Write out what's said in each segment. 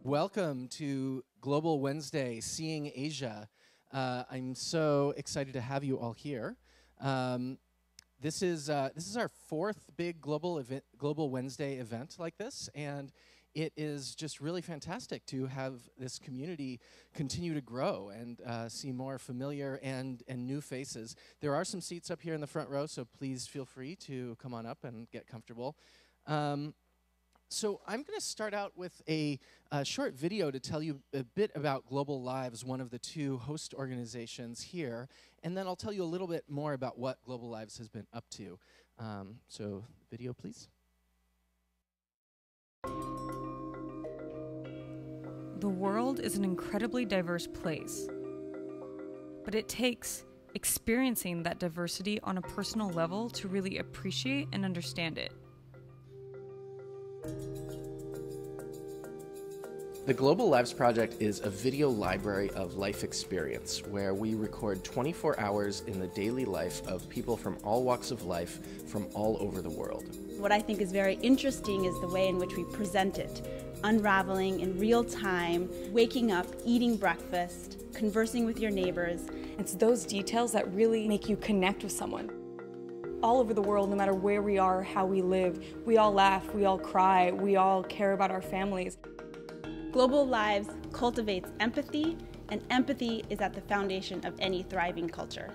Welcome to Global Wednesday, Seeing Asia. I'm so excited to have you all here. This is our fourth big Global Wednesday event like this, and it is just really fantastic to have this community continue to grow and see more familiar and new faces. There are some seats up here in the front row, so please feel free to come on up and get comfortable. So I'm going to start out with a short video to tell you a bit about Global Lives, one of the two host organizations here, and then I'll tell you a little bit more about what Global Lives has been up to. So video, please. The world is an incredibly diverse place, but it takes experiencing that diversity on a personal level to really appreciate and understand it. The Global Lives Project is a video library of life experience where we record 24 hours in the daily life of people from all walks of life from all over the world. What I think is very interesting is the way in which we present it, unraveling in real time, waking up, eating breakfast, conversing with your neighbors. It's those details that really make you connect with someone. All over the world, no matter where we are, how we live, we all laugh, we all cry, we all care about our families. Global Lives cultivates empathy, and empathy is at the foundation of any thriving culture.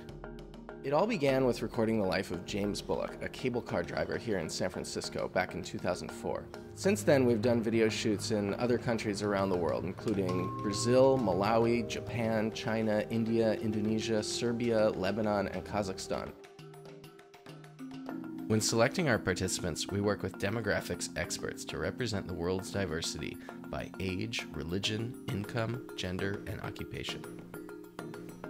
It all began with recording the life of James Bullock, a cable car driver here in San Francisco back in 2004. Since then, we've done video shoots in other countries around the world, including Brazil, Malawi, Japan, China, India, Indonesia, Serbia, Lebanon, and Kazakhstan. When selecting our participants, we work with demographics experts to represent the world's diversity by age, religion, income, gender, and occupation.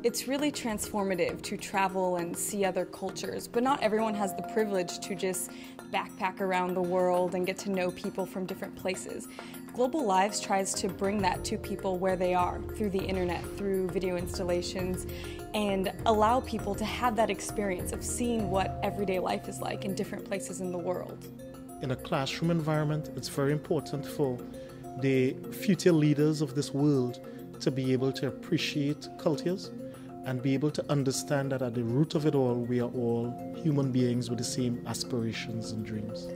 It's really transformative to travel and see other cultures, but not everyone has the privilege to just backpack around the world and get to know people from different places. Global Lives tries to bring that to people where they are, through the internet, through video installations, and allow people to have that experience of seeing what everyday life is like in different places in the world. In a classroom environment, it's very important for the future leaders of this world to be able to appreciate cultures and be able to understand that at the root of it all, we are all human beings with the same aspirations and dreams.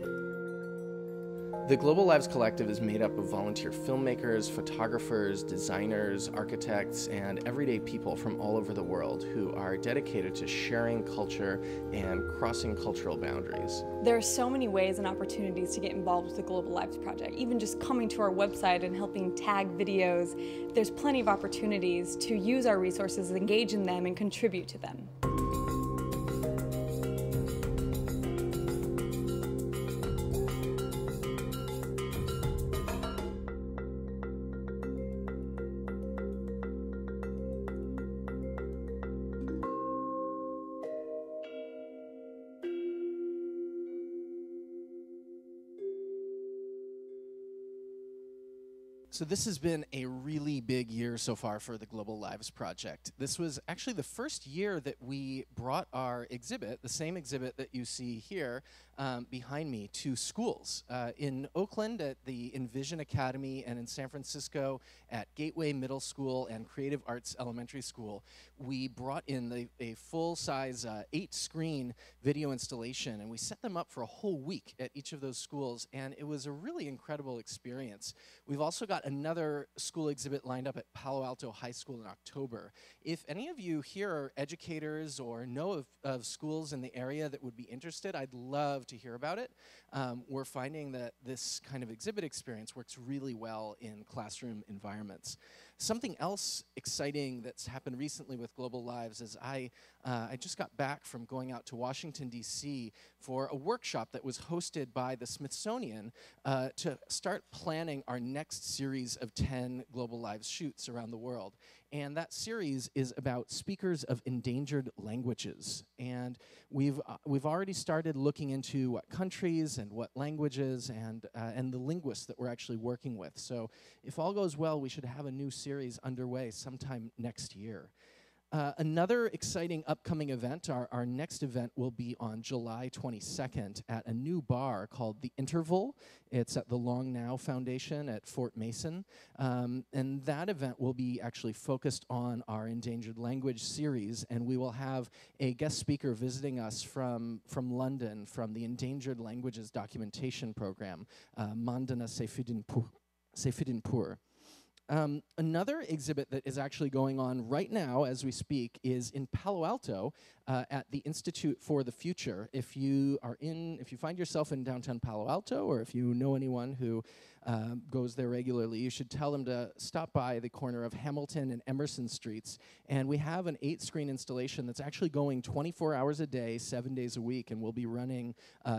The Global Lives Collective is made up of volunteer filmmakers, photographers, designers, architects, and everyday people from all over the world who are dedicated to sharing culture and crossing cultural boundaries. There are so many ways and opportunities to get involved with the Global Lives Project. Even just coming to our website and helping tag videos, there's plenty of opportunities to use our resources, engage in them, and contribute to them. So this has been a really big year so far for the Global Lives Project. This was actually the first year that we brought our exhibit, the same exhibit that you see here behind me, to schools. In Oakland at the Envision Academy, and in San Francisco at Gateway Middle School and Creative Arts Elementary School, we brought in a full-size 8-screen video installation, and we set them up for a whole week at each of those schools, and it was a really incredible experience. We've also got another school exhibit lined up at Palo Alto High School in October. If any of you here are educators or know of schools in the area that would be interested, I'd love to hear about it. We're finding that this kind of exhibit experience works really well in classroom environments. Something else exciting that's happened recently with Global Lives is I just got back from going out to Washington, D.C. for a workshop that was hosted by the Smithsonian to start planning our next series of 10 Global Lives shoots around the world. And that series is about speakers of endangered languages. And we've already started looking into what countries and what languages and the linguists that we're actually working with. So if all goes well, we should have a new series underway sometime next year. Another exciting upcoming event, our next event will be on July 22nd at a new bar called The Interval. It's at the Long Now Foundation at Fort Mason. And that event will be actually focused on our endangered language series, and we will have a guest speaker visiting us from London, from the Endangered Languages Documentation Program, Mandana Seyfidinpur. Another exhibit that is actually going on right now as we speak is in Palo Alto at the Institute for the Future. If you find yourself in downtown Palo Alto, or if you know anyone who goes there regularly, you should tell them to stop by the corner of Hamilton and Emerson Streets. And we have an 8-screen installation that's actually going 24 hours a day, 7 days a week, and we'll be running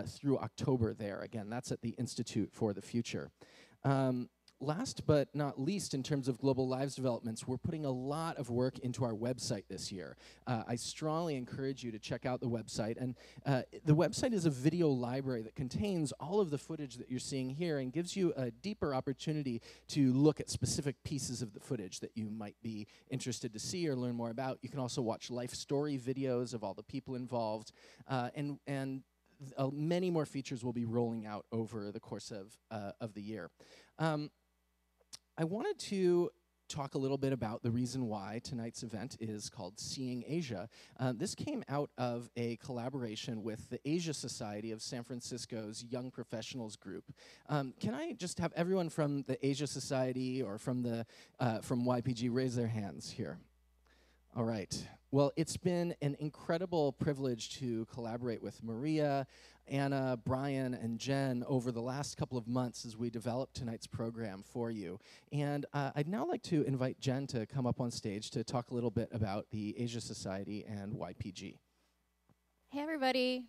through October there. Again, that's at the Institute for the Future. Last but not least, in terms of Global Lives developments, we're putting a lot of work into our website this year. I strongly encourage you to check out the website. And the website is a video library that contains all of the footage that you're seeing here and gives you a deeper opportunity to look at specific pieces of the footage that you might be interested to see or learn more about. You can also watch life story videos of all the people involved, and many more features will be rolling out over the course of the year. I wanted to talk a little bit about the reason why tonight's event is called Seeing Asia. This came out of a collaboration with the Asia Society of San Francisco's Young Professionals Group. Can I just have everyone from the Asia Society or from YPG raise their hands here? All right. Well, it's been an incredible privilege to collaborate with Maria, Anna, Brian, and Jen over the last couple of months as we developed tonight's program for you. And I'd now like to invite Jen to come up on stage to talk a little bit about the Asia Society and YPG. Hey, everybody.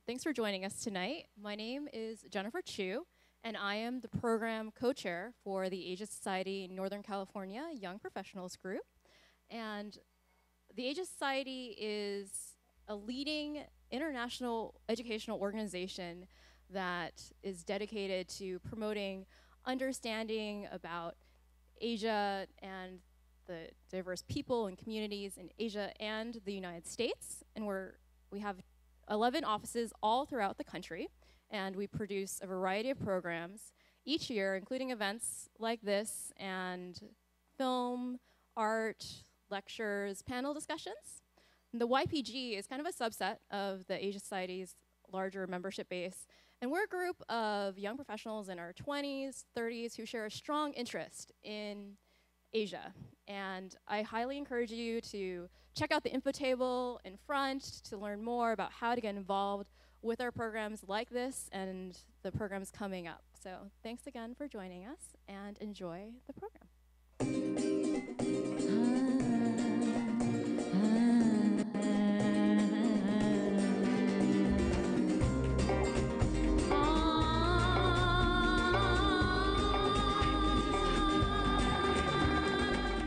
Thanks for joining us tonight. My name is Jennifer Chu, and I am the program co-chair for the Asia Society Northern California Young Professionals Group. And the Asia Society is a leading international educational organization that is dedicated to promoting understanding about Asia and the diverse people and communities in Asia and the United States. And we have 11 offices all throughout the country, and we produce a variety of programs each year, including events like this and film, art, lectures, panel discussions. And the YPG is kind of a subset of the Asia Society's larger membership base. And we're a group of young professionals in our 20s, 30s who share a strong interest in Asia. And I highly encourage you to check out the info table in front to learn more about how to get involved with our programs like this and the programs coming up. So thanks again for joining us, and enjoy the program.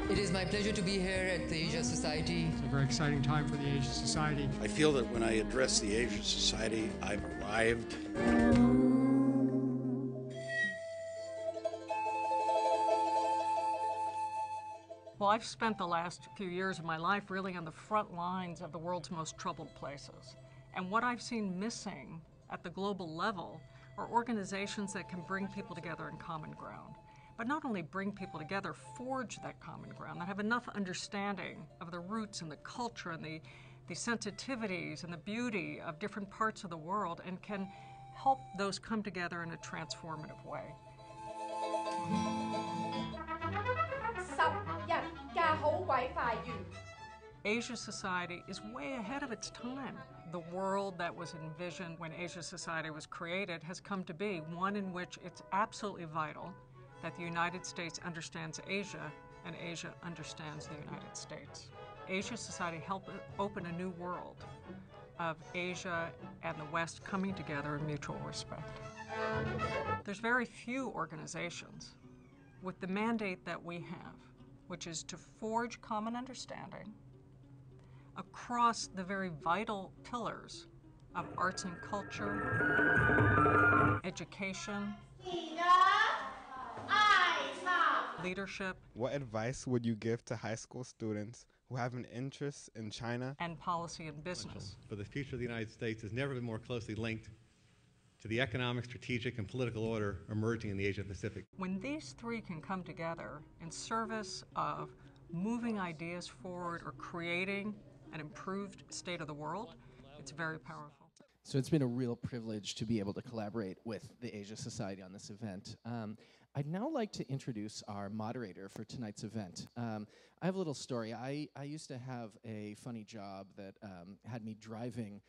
It is my pleasure to be here at the Asia Society. It's a very exciting time for the Asia Society. I feel that when I address the Asia Society, I've arrived. Well, I've spent the last few years of my life really on the front lines of the world's most troubled places. And what I've seen missing at the global level are organizations that can bring people together in common ground. But not only bring people together, forge that common ground, that have enough understanding of the roots and the culture and the sensitivities and the beauty of different parts of the world, and can help those come together in a transformative way. Asia Society is way ahead of its time. The world that was envisioned when Asia Society was created has come to be one in which it's absolutely vital that the United States understands Asia and Asia understands the United States. Asia Society helped open a new world of Asia and the West coming together in mutual respect. There's very few organizations with the mandate that we have, which is to forge common understanding across the very vital pillars of arts and culture, education, leadership. What advice would you give to high school students who have an interest in China and policy and business. But the future of the United States has never been more closely linked to the economic, strategic, and political order emerging in the Asia-Pacific. When these three can come together in service of moving ideas forward or creating an improved state of the world, it's very powerful. So it's been a real privilege to be able to collaborate with the Asia Society on this event. I'd now like to introduce our moderator for tonight's event. I have a little story. I used to have a funny job that had me driving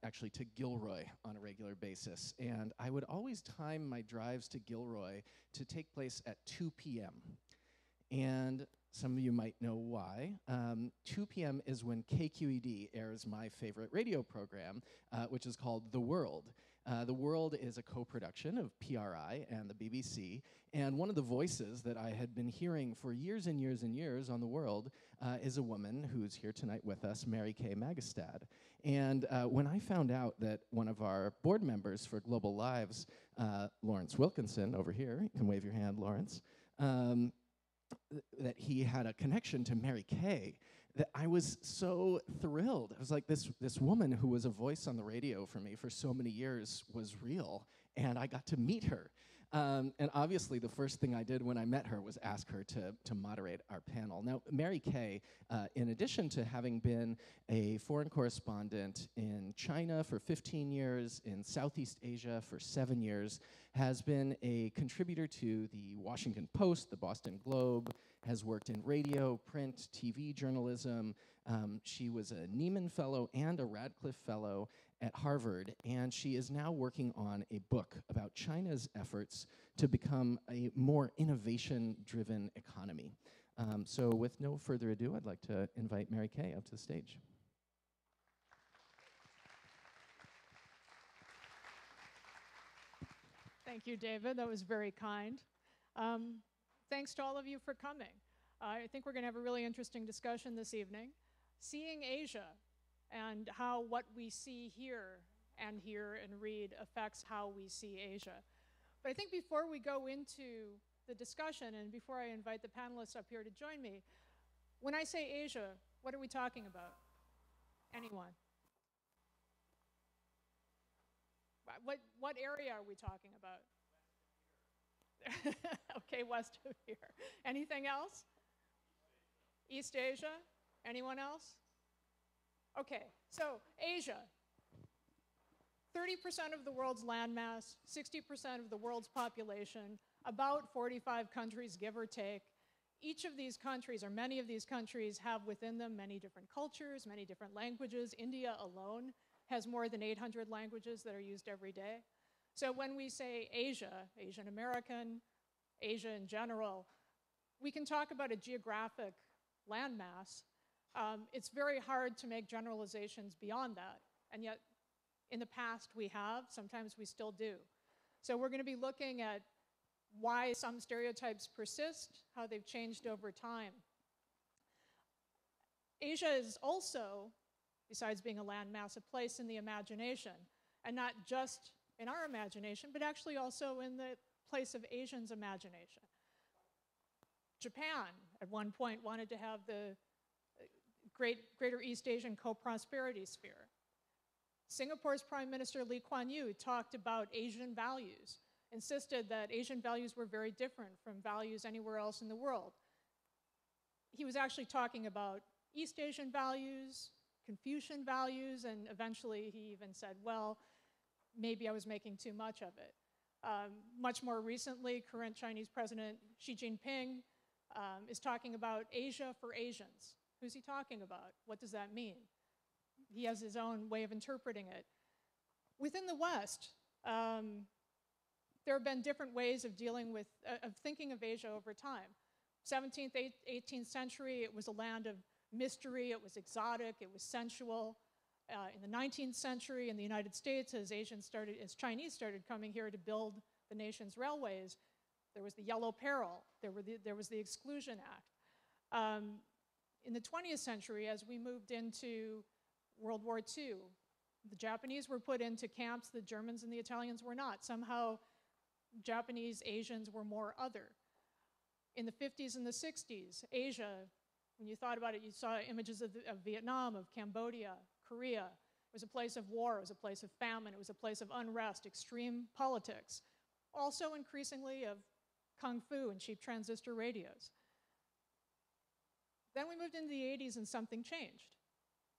actually to Gilroy on a regular basis. And I would always time my drives to Gilroy to take place at 2 p.m. And some of you might know why. 2 p.m. is when KQED airs my favorite radio program, which is called The World. The World is a co-production of PRI and the BBC, and one of the voices that I had been hearing for years and years and years on The World is a woman who's here tonight with us, Kay Magistad. And when I found out that one of our board members for Global Lives, Lawrence Wilkinson, over here, you can wave your hand, Lawrence, that he had a connection to Kay, that I was so thrilled. I was like, this woman who was a voice on the radio for me for so many years was real, and I got to meet her. And obviously, the first thing I did when I met her was ask her to moderate our panel. Now, Kay, in addition to having been a foreign correspondent in China for 15 years, in Southeast Asia for 7 years, has been a contributor to the Washington Post, the Boston Globe, has worked in radio, print, TV journalism. She was a Nieman Fellow and a Radcliffe Fellow at Harvard, and she is now working on a book about China's efforts to become a more innovation-driven economy. So with no further ado, I'd like to invite Kay up to the stage. Thank you, David. That was very kind. Thanks to all of you for coming. I think we're going to have a really interesting discussion this evening. Seeing Asia and how what we see here and hear and read affects how we see Asia. But I think before we go into the discussion and before I invite the panelists up here to join me, when I say Asia, what are we talking about? Anyone? What area are we talking about? Okay, west of here. Anything else? East Asia? Anyone else? Okay, so Asia. 30% of the world's landmass, 60% of the world's population, about 45 countries, give or take. Each of these countries, or many of these countries, have within them many different cultures, many different languages. India alone has more than 800 languages that are used every day. So when we say Asia, Asian American, Asia in general, we can talk about a geographic landmass. It's very hard to make generalizations beyond that, and yet in the past we have, sometimes we still do. So we're going to be looking at why some stereotypes persist, how they've changed over time. Asia is also, besides being a landmass, a place in the imagination, and not just in our imagination, but actually also in the place of Asians' imagination. Japan, at one point, wanted to have the Greater East Asian co-prosperity sphere. Singapore's Prime Minister Lee Kuan Yew talked about Asian values, insisted that Asian values were very different from values anywhere else in the world. He was actually talking about East Asian values, Confucian values, and eventually he even said, well, maybe I was making too much of it. Much more recently, current Chinese President Xi Jinping is talking about Asia for Asians. Who's he talking about? What does that mean? He has his own way of interpreting it. Within the West, there have been different ways of dealing with, of thinking of Asia over time. 17th, 18th century, it was a land of mystery, it was exotic, it was sensual. In the 19th century, in the United States, as Chinese started coming here to build the nation's railways, there was the Yellow Peril, there was the Exclusion Act. In the 20th century, as we moved into World War II, the Japanese were put into camps, the Germans and the Italians were not. Somehow, Japanese Asians were more other. In the 50s and the 60s, Asia When you thought about it, you saw images of Vietnam, of Cambodia, Korea. It was a place of war, it was a place of famine, it was a place of unrest, extreme politics. Also increasingly of kung fu and cheap transistor radios. Then we moved into the 80s and something changed.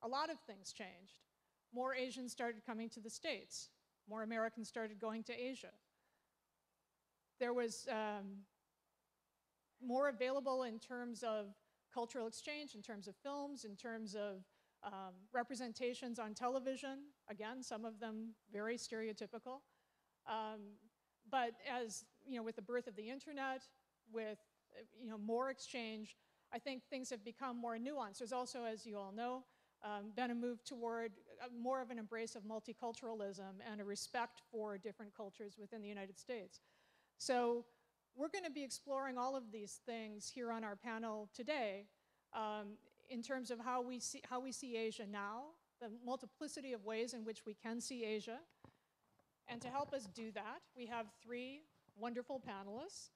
A lot of things changed. More Asians started coming to the States. More Americans started going to Asia. There was more available in terms of cultural exchange, in terms of films, in terms of representations on television. Again, some of them very stereotypical. But as, with the birth of the internet, with, more exchange, I think things have become more nuanced. There's also, as you all know, been a move toward more of an embrace of multiculturalism and a respect for different cultures within the United States. So we're going to be exploring all of these things here on our panel today in terms of how we see Asia now, the multiplicity of ways in which we can see Asia. And to help us do that, we have three wonderful panelists,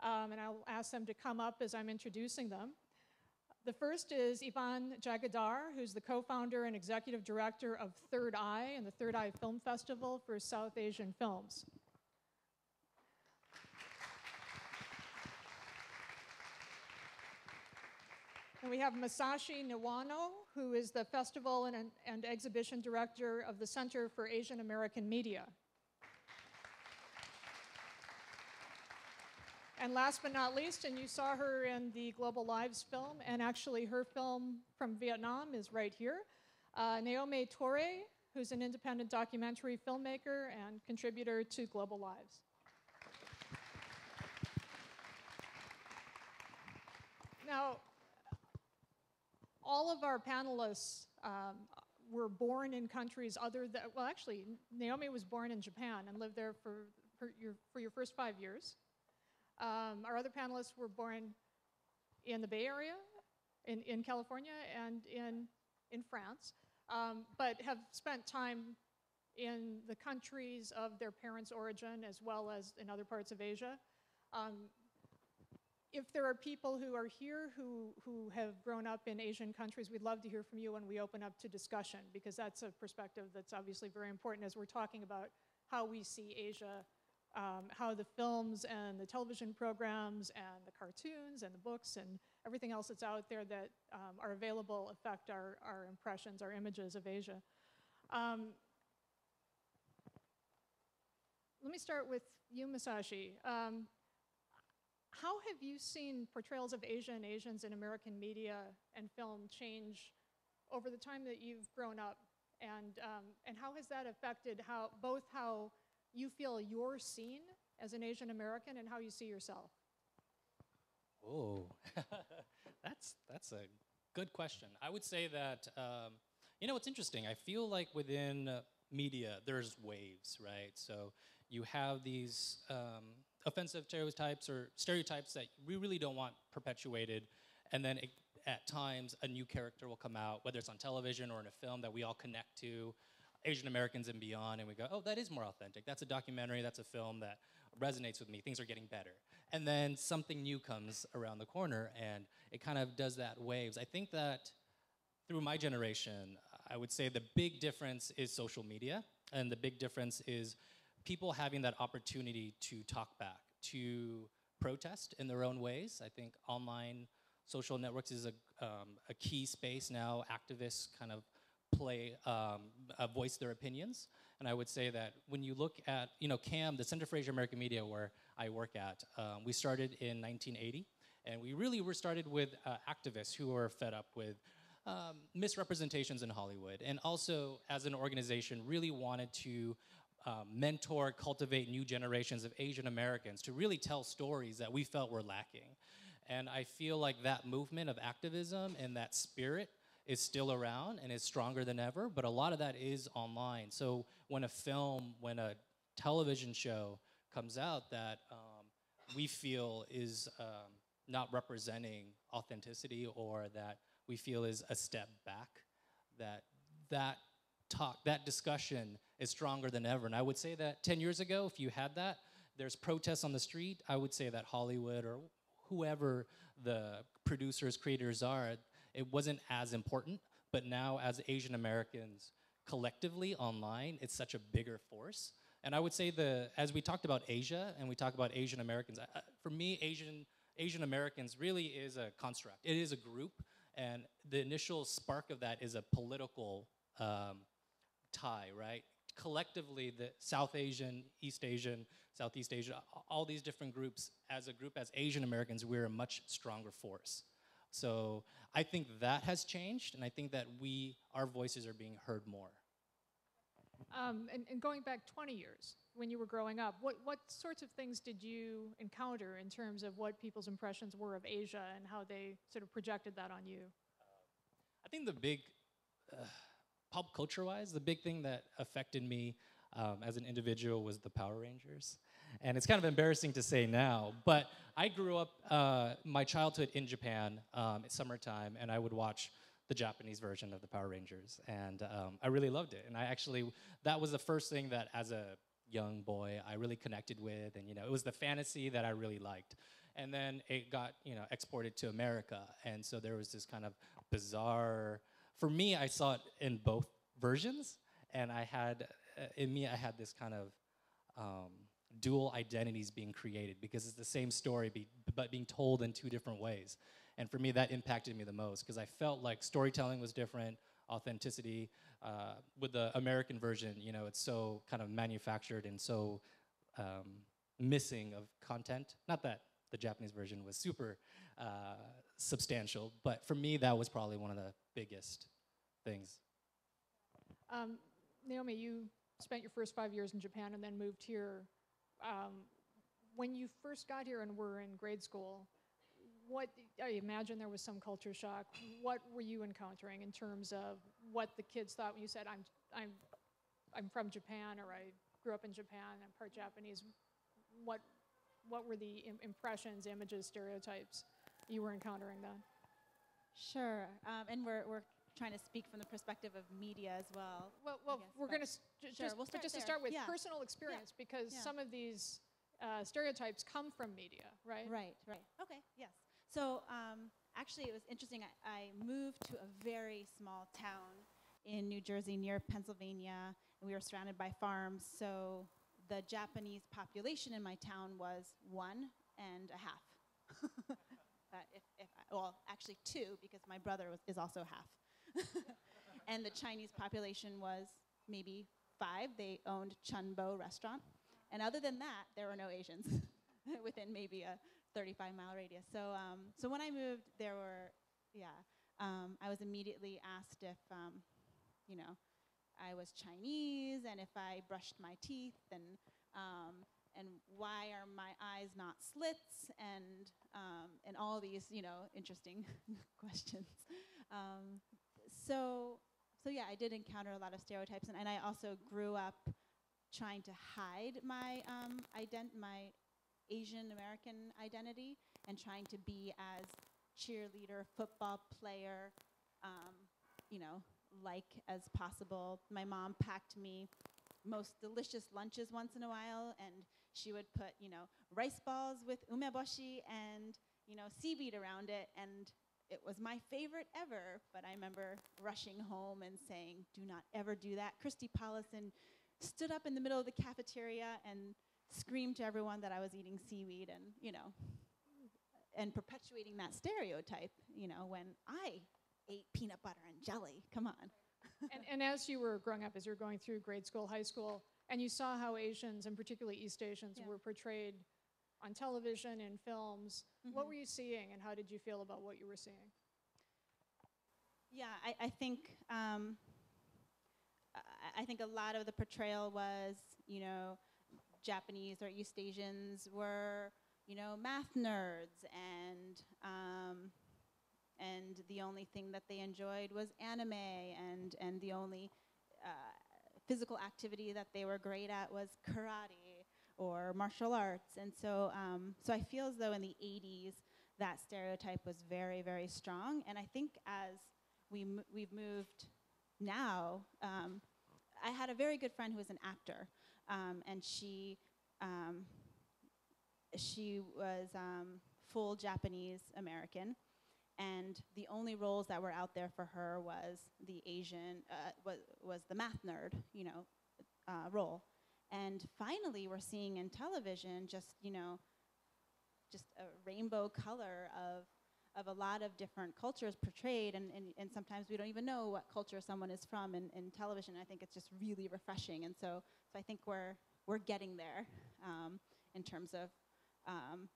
and I'll ask them to come up as I'm introducing them. The first is Ivan Jaigirdar, who's the co-founder and executive director of Third Eye and the Third Eye Film Festival for South Asian films. And we have Masashi Niwano, who is the festival and exhibition director of the Center for Asian American Media. And last but not least, and you saw her in the Global Lives film, and actually her film from Vietnam is right here, Naomi Ture, who's an independent documentary filmmaker and contributor to Global Lives. Now, all of our panelists were born in countries other than, well, actually, Naomi was born in Japan and lived there for your first 5 years. Our other panelists were born in the Bay Area, in California, and in France, but have spent time in the countries of their parents' origin as well as in other parts of Asia. If there are people who are here who have grown up in Asian countries, we'd love to hear from you when we open up to discussion, because that's a perspective that's obviously very important as we're talking about how we see Asia, how the films and the television programs and the cartoons and the books and everything else that's out there that are available affect our impressions, our images of Asia. Let me start with you, Masashi. How have you seen portrayals of Asia and Asians in American media and film change over the time that you've grown up? And how has that affected both how you feel you're seen as an Asian American and how you see yourself? Oh, that's a good question. I would say that, it's interesting. I feel like within media, there's waves, right? So you have these offensive stereotypes or stereotypes that we really don't want perpetuated, and then at times a new character will come out, whether it's on television or in a film that we all connect to, Asian Americans and beyond, and we go, oh, that is more authentic. That's a documentary, that's a film that resonates with me. Things are getting better. And then something new comes around the corner, and it kind of does that waves. I think that through my generation, I would say the big difference is social media, and the big difference is people having that opportunity to talk back, to protest in their own ways. I think online social networks is a key space now. Activists kind of voice their opinions. And I would say that when you look at, CAM, the Center for Asian American Media, where I work at, we started in 1980. And we really were started with activists who were fed up with misrepresentations in Hollywood. And also, as an organization, really wanted to mentor, cultivate new generations of Asian Americans to really tell stories that we felt were lacking. And I feel like that movement of activism and that spirit is still around and is stronger than ever, but a lot of that is online. So when a film, when a television show comes out that we feel is not representing authenticity, or that we feel is a step back, that discussion is stronger than ever. And I would say that 10 years ago, if you had that, there's protests on the street, I would say that Hollywood or whoever the producers, creators are, it wasn't as important. But now, as Asian Americans collectively online, it's such a bigger force. And I would say as we talked about Asia and we talk about Asian Americans, for me, Asian Americans really is a construct. It is a group, and the initial spark of that is a political tie, right? Collectively, the South Asian, East Asian, Southeast Asia, all these different groups, as Asian Americans, we're a much stronger force. So I think that has changed, and I think that our voices are being heard more. And going back 20 years, when you were growing up, what sorts of things did you encounter in terms of what people's impressions were of Asia and how they sort of projected that on you? I think the big, pop culture-wise, the big thing that affected me as an individual was the Power Rangers. And it's kind of embarrassing to say now, but I grew up my childhood in Japan at summertime, and I would watch the Japanese version of the Power Rangers, and I really loved it. And that was the first thing that as a young boy I really connected with, and it was the fantasy that I really liked. And then it got exported to America, and so there was this kind of bizarre, for me, I saw it in both versions, and I had this kind of dual identities being created, because it's the same story but being told in two different ways. And for me, that impacted me the most, because I felt like storytelling was different, authenticity. With the American version, it's so kind of manufactured and so missing of content. Not that the Japanese version was super substantial, but for me, that was probably one of the biggest things. Naomi, you spent your first 5 years in Japan and then moved here. When you first got here and were in grade school, I imagine there was some culture shock. What were you encountering in terms of what the kids thought when you said, I'm from Japan, or I grew up in Japan, I'm part Japanese? What were the impressions, images, stereotypes you were encountering then? Sure, and we're trying to speak from the perspective of media as well. Well, we're going to to start with yeah. personal experience, because some of these stereotypes come from media, right? Right. Okay, yes. So actually, it was interesting. I moved to a very small town in New Jersey near Pennsylvania, and we were surrounded by farms. So the Japanese population in my town was 1.5. Well, actually 2, because my brother is also half. And the Chinese population was maybe 5. They owned Chunbo restaurant. And other than that, there were no Asians within maybe a 35-mile radius. So when I moved, there were, I was immediately asked if, I was Chinese, and if I brushed my teeth, and why are my eyes not slits, and all these, interesting questions. So I did encounter a lot of stereotypes, and I also grew up trying to hide my my Asian American identity, and trying to be as cheerleader, football player, like as possible. My mom packed me most delicious lunches once in a while, and she would put, rice balls with umeboshi and, seaweed around it, and it was my favorite ever. But I remember rushing home and saying, do not ever do that. Christy Paulison stood up in the middle of the cafeteria and screamed to everyone that I was eating seaweed, and, and perpetuating that stereotype, when I ate peanut butter and jelly. Come on. And as you were growing up, as you were going through grade school, high school, and you saw how Asians, and particularly East Asians, were portrayed on television, in films, what were you seeing, and how did you feel about what you were seeing? Yeah, I think a lot of the portrayal was, Japanese or East Asians were, math nerds, and the only thing that they enjoyed was anime, and the only physical activity that they were great at was karate or martial arts. And so I feel as though in the 80s that stereotype was very, very strong. And I think as we've moved now, I had a very good friend who was an actor, and she was full Japanese American. and the only roles that were out there for her was the Asian, was the math nerd, role. And finally, we're seeing in television just a rainbow color of a lot of different cultures portrayed, and sometimes we don't even know what culture someone is from in television. I think it's just really refreshing, and so I think we're getting there in terms of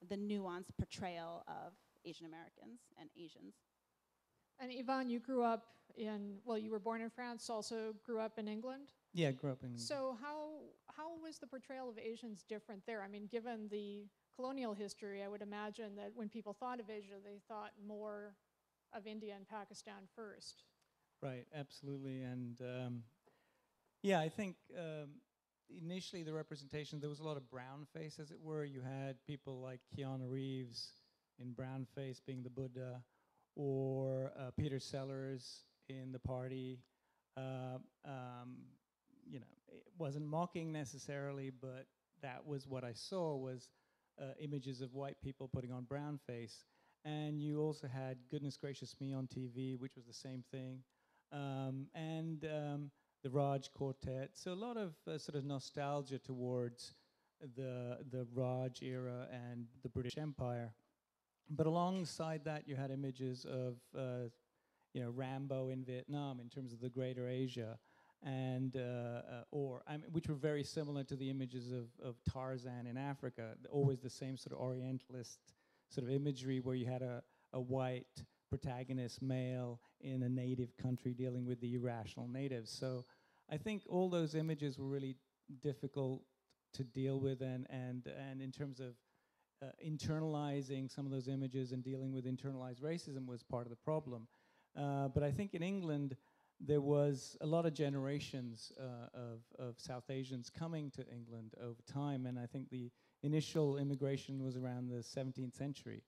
the nuanced portrayal of Asian Americans and Asians. And Yvonne, you grew up you were born in France, also grew up in England? Yeah, I grew up in England. So how was the portrayal of Asians different there? I mean, given the colonial history, I would imagine that when people thought of Asia, they thought more of India and Pakistan first. Right, absolutely. And I think initially the representation, there was a lot of brown face, as it were. You had people like Keanu Reeves in brown face being the Buddha, or Peter Sellers in The Party. It wasn't mocking necessarily, but that was what I saw, was images of white people putting on brown face. And you also had Goodness Gracious Me on TV, which was the same thing. And the Raj Quartet. So a lot of sort of nostalgia towards the Raj era and the British Empire. But alongside that, you had images of Rambo in Vietnam in terms of the Greater Asia, and which were very similar to the images of Tarzan in Africa. Always the same sort of Orientalist sort of imagery, where you had a white protagonist, male, in a native country dealing with the irrational natives. So I think all those images were really difficult to deal with, and in terms of internalizing some of those images and dealing with internalized racism was part of the problem. But I think in England, there was a lot of generations of South Asians coming to England over time, and I think the initial immigration was around the 17th century.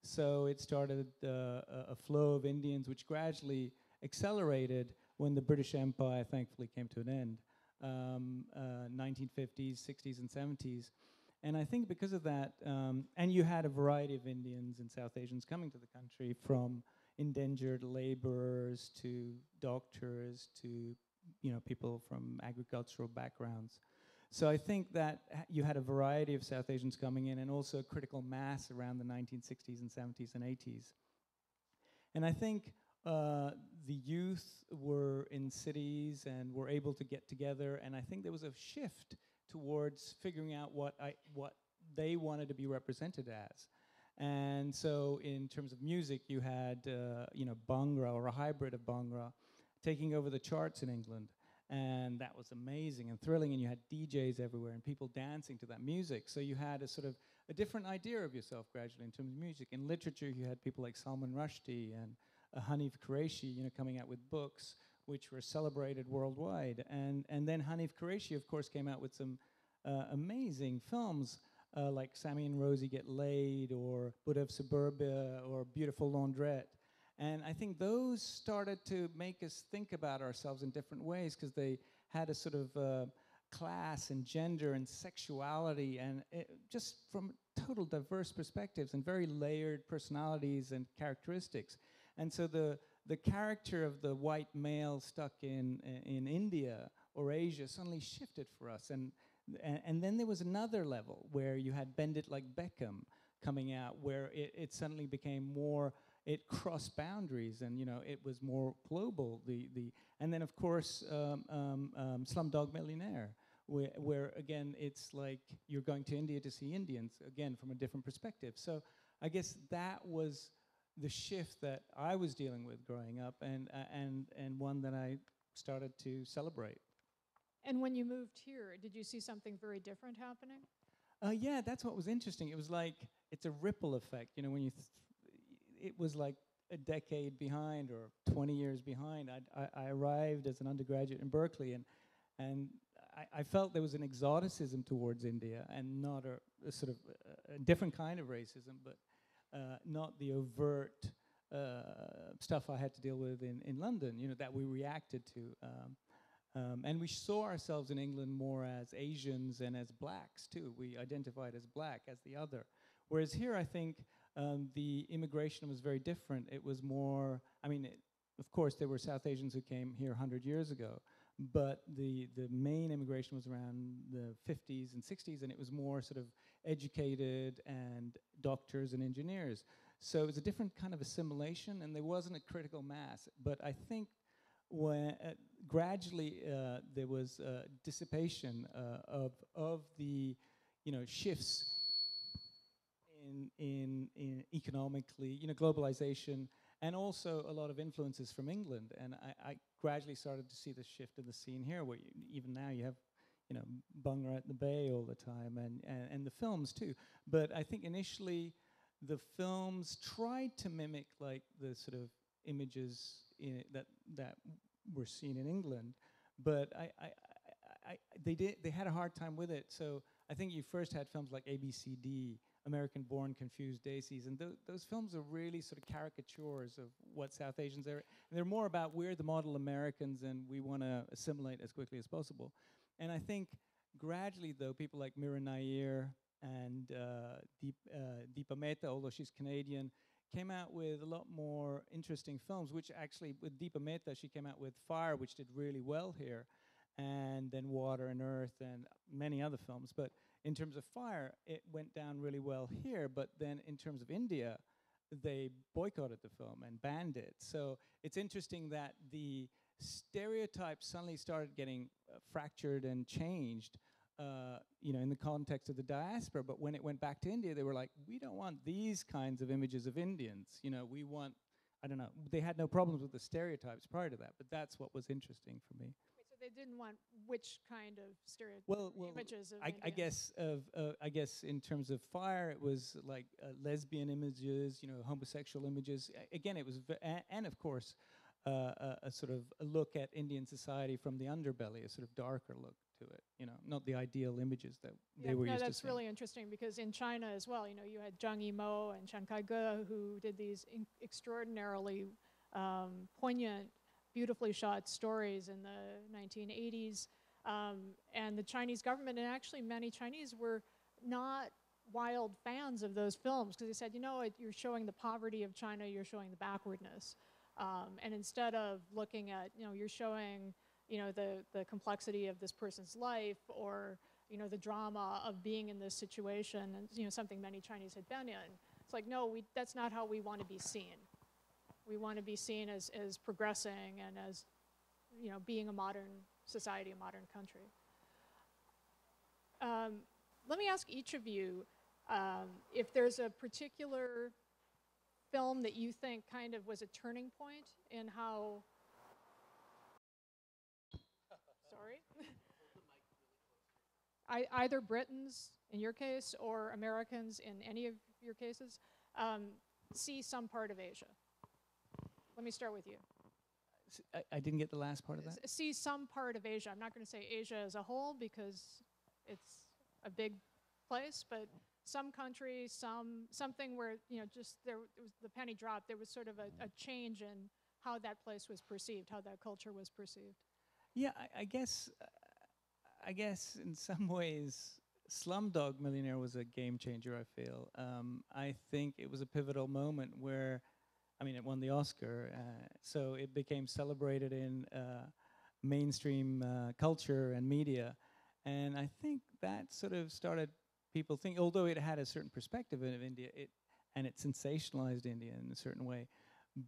So it started a flow of Indians, which gradually accelerated when the British Empire thankfully came to an end, 1950s, 60s, and 70s. And I think because of that, and you had a variety of Indians and South Asians coming to the country, from indentured laborers to doctors to people from agricultural backgrounds. So I think that you had a variety of South Asians coming in, and also a critical mass around the 1960s and 70s and 80s. And I think the youth were in cities and were able to get together, and I think there was a shift towards figuring out what they wanted to be represented as. And so in terms of music, you had Bhangra, or a hybrid of Bhangra, taking over the charts in England. And that was amazing and thrilling, and you had DJs everywhere and people dancing to that music. So you had a sort of a different idea of yourself gradually in terms of music. In literature, you had people like Salman Rushdie and Hanif Qureshi, coming out with books which were celebrated worldwide. And then Hanif Qureshi, of course, came out with some amazing films like Sammy and Rosie Get Laid, or Buddha of Suburbia, or Beautiful Laundrette. And I think those started to make us think about ourselves in different ways, because they had a sort of class and gender and sexuality, and just from total diverse perspectives and very layered personalities and characteristics. And so the character of the white male stuck in India or Asia suddenly shifted for us. And then there was another level where you had Bend It Like Beckham coming out, where it suddenly became more, it crossed boundaries, and it was more global. And then of course Slumdog Millionaire, where again it's like you're going to India to see Indians again from a different perspective. So I guess that was the shift that I was dealing with growing up, and one that I started to celebrate. And when you moved here, did you see something very different happening? Yeah, that's what was interesting. It was like, it's a ripple effect. When you, it was like a decade behind or 20 years behind. I arrived as an undergraduate in Berkeley, and I felt there was an exoticism towards India, and not a sort of a different kind of racism, but not the overt stuff I had to deal with in London, that we reacted to. And we saw ourselves in England more as Asians and as blacks too. We identified as black, as the other, Whereas here, I think the immigration was very different. It was more, I mean, of course, there were South Asians who came here 100 years ago, but the main immigration was around the 50s and 60s, and it was more sort of educated and doctors and engineers. So it was a different kind of assimilation, and there wasn't a critical mass. But I think when gradually there was dissipation of the shifts in economically, globalization, and also a lot of influences from England. And I gradually started to see the shift in the scene here, where even now you have, Bhangra at the Bay all the time, and the films too. But I think initially the films tried to mimic like the sort of images that were seen in England, but they had a hard time with it. So I think you first had films like ABCD, American Born, Confused Daisies, and those films are really sort of caricatures of what South Asians are. And they're more about we're the model Americans and we want to assimilate as quickly as possible. And I think gradually, though, people like Mira Nair and Deepa Mehta, although she's Canadian, came out with a lot more interesting films, which actually, with Deepa Mehta, she came out with Fire, which did really well here, and then Water and Earth and many other films. But in terms of Fire, it went down really well here, but then in terms of India, they boycotted the film and banned it. So it's interesting that the stereotypes suddenly started getting fractured and changed, in the context of the diaspora. But when it went back to India, they were like, we don't want these kinds of images of Indians. We want, I don't know, they had no problems with the stereotypes prior to that, but that's what was interesting for me. So they didn't want which kind of stereotypes, images of I guess in terms of Fire, it was like lesbian images, homosexual images. Again, it was, and of course, a sort of a look at Indian society from the underbelly, a sort of darker look to it, not the ideal images that they were used to seeing. That's really interesting, because in China as well, you had Zhang Yimou and Chen Kaige, who did these extraordinarily poignant, beautifully shot stories in the 1980s. And the Chinese government, and actually many Chinese, were not wild fans of those films, because they said, you're showing the poverty of China, you're showing the backwardness. And instead of looking at, you're showing, the complexity of this person's life, or, the drama of being in this situation, and, something many Chinese had been in. It's like, no, that's not how we want to be seen. We want to be seen as progressing and as, being a modern society, a modern country. Let me ask each of you if there's a particular film that you think kind of was a turning point in how... Sorry? Either Britons, in your case, or Americans, in any of your cases, see some part of Asia. Let me start with you. I didn't get the last part of that. See some part of Asia. I'm not going to say Asia as a whole, because it's a big place, but some country, something where, just there was the penny dropped. There was sort of a change in how that place was perceived, how that culture was perceived. Yeah, I guess in some ways, Slumdog Millionaire was a game changer, I feel. I think it was a pivotal moment where, it won the Oscar, so it became celebrated in mainstream culture and media. And I think that sort of started people think, although it had a certain perspective of India, it sensationalized India in a certain way,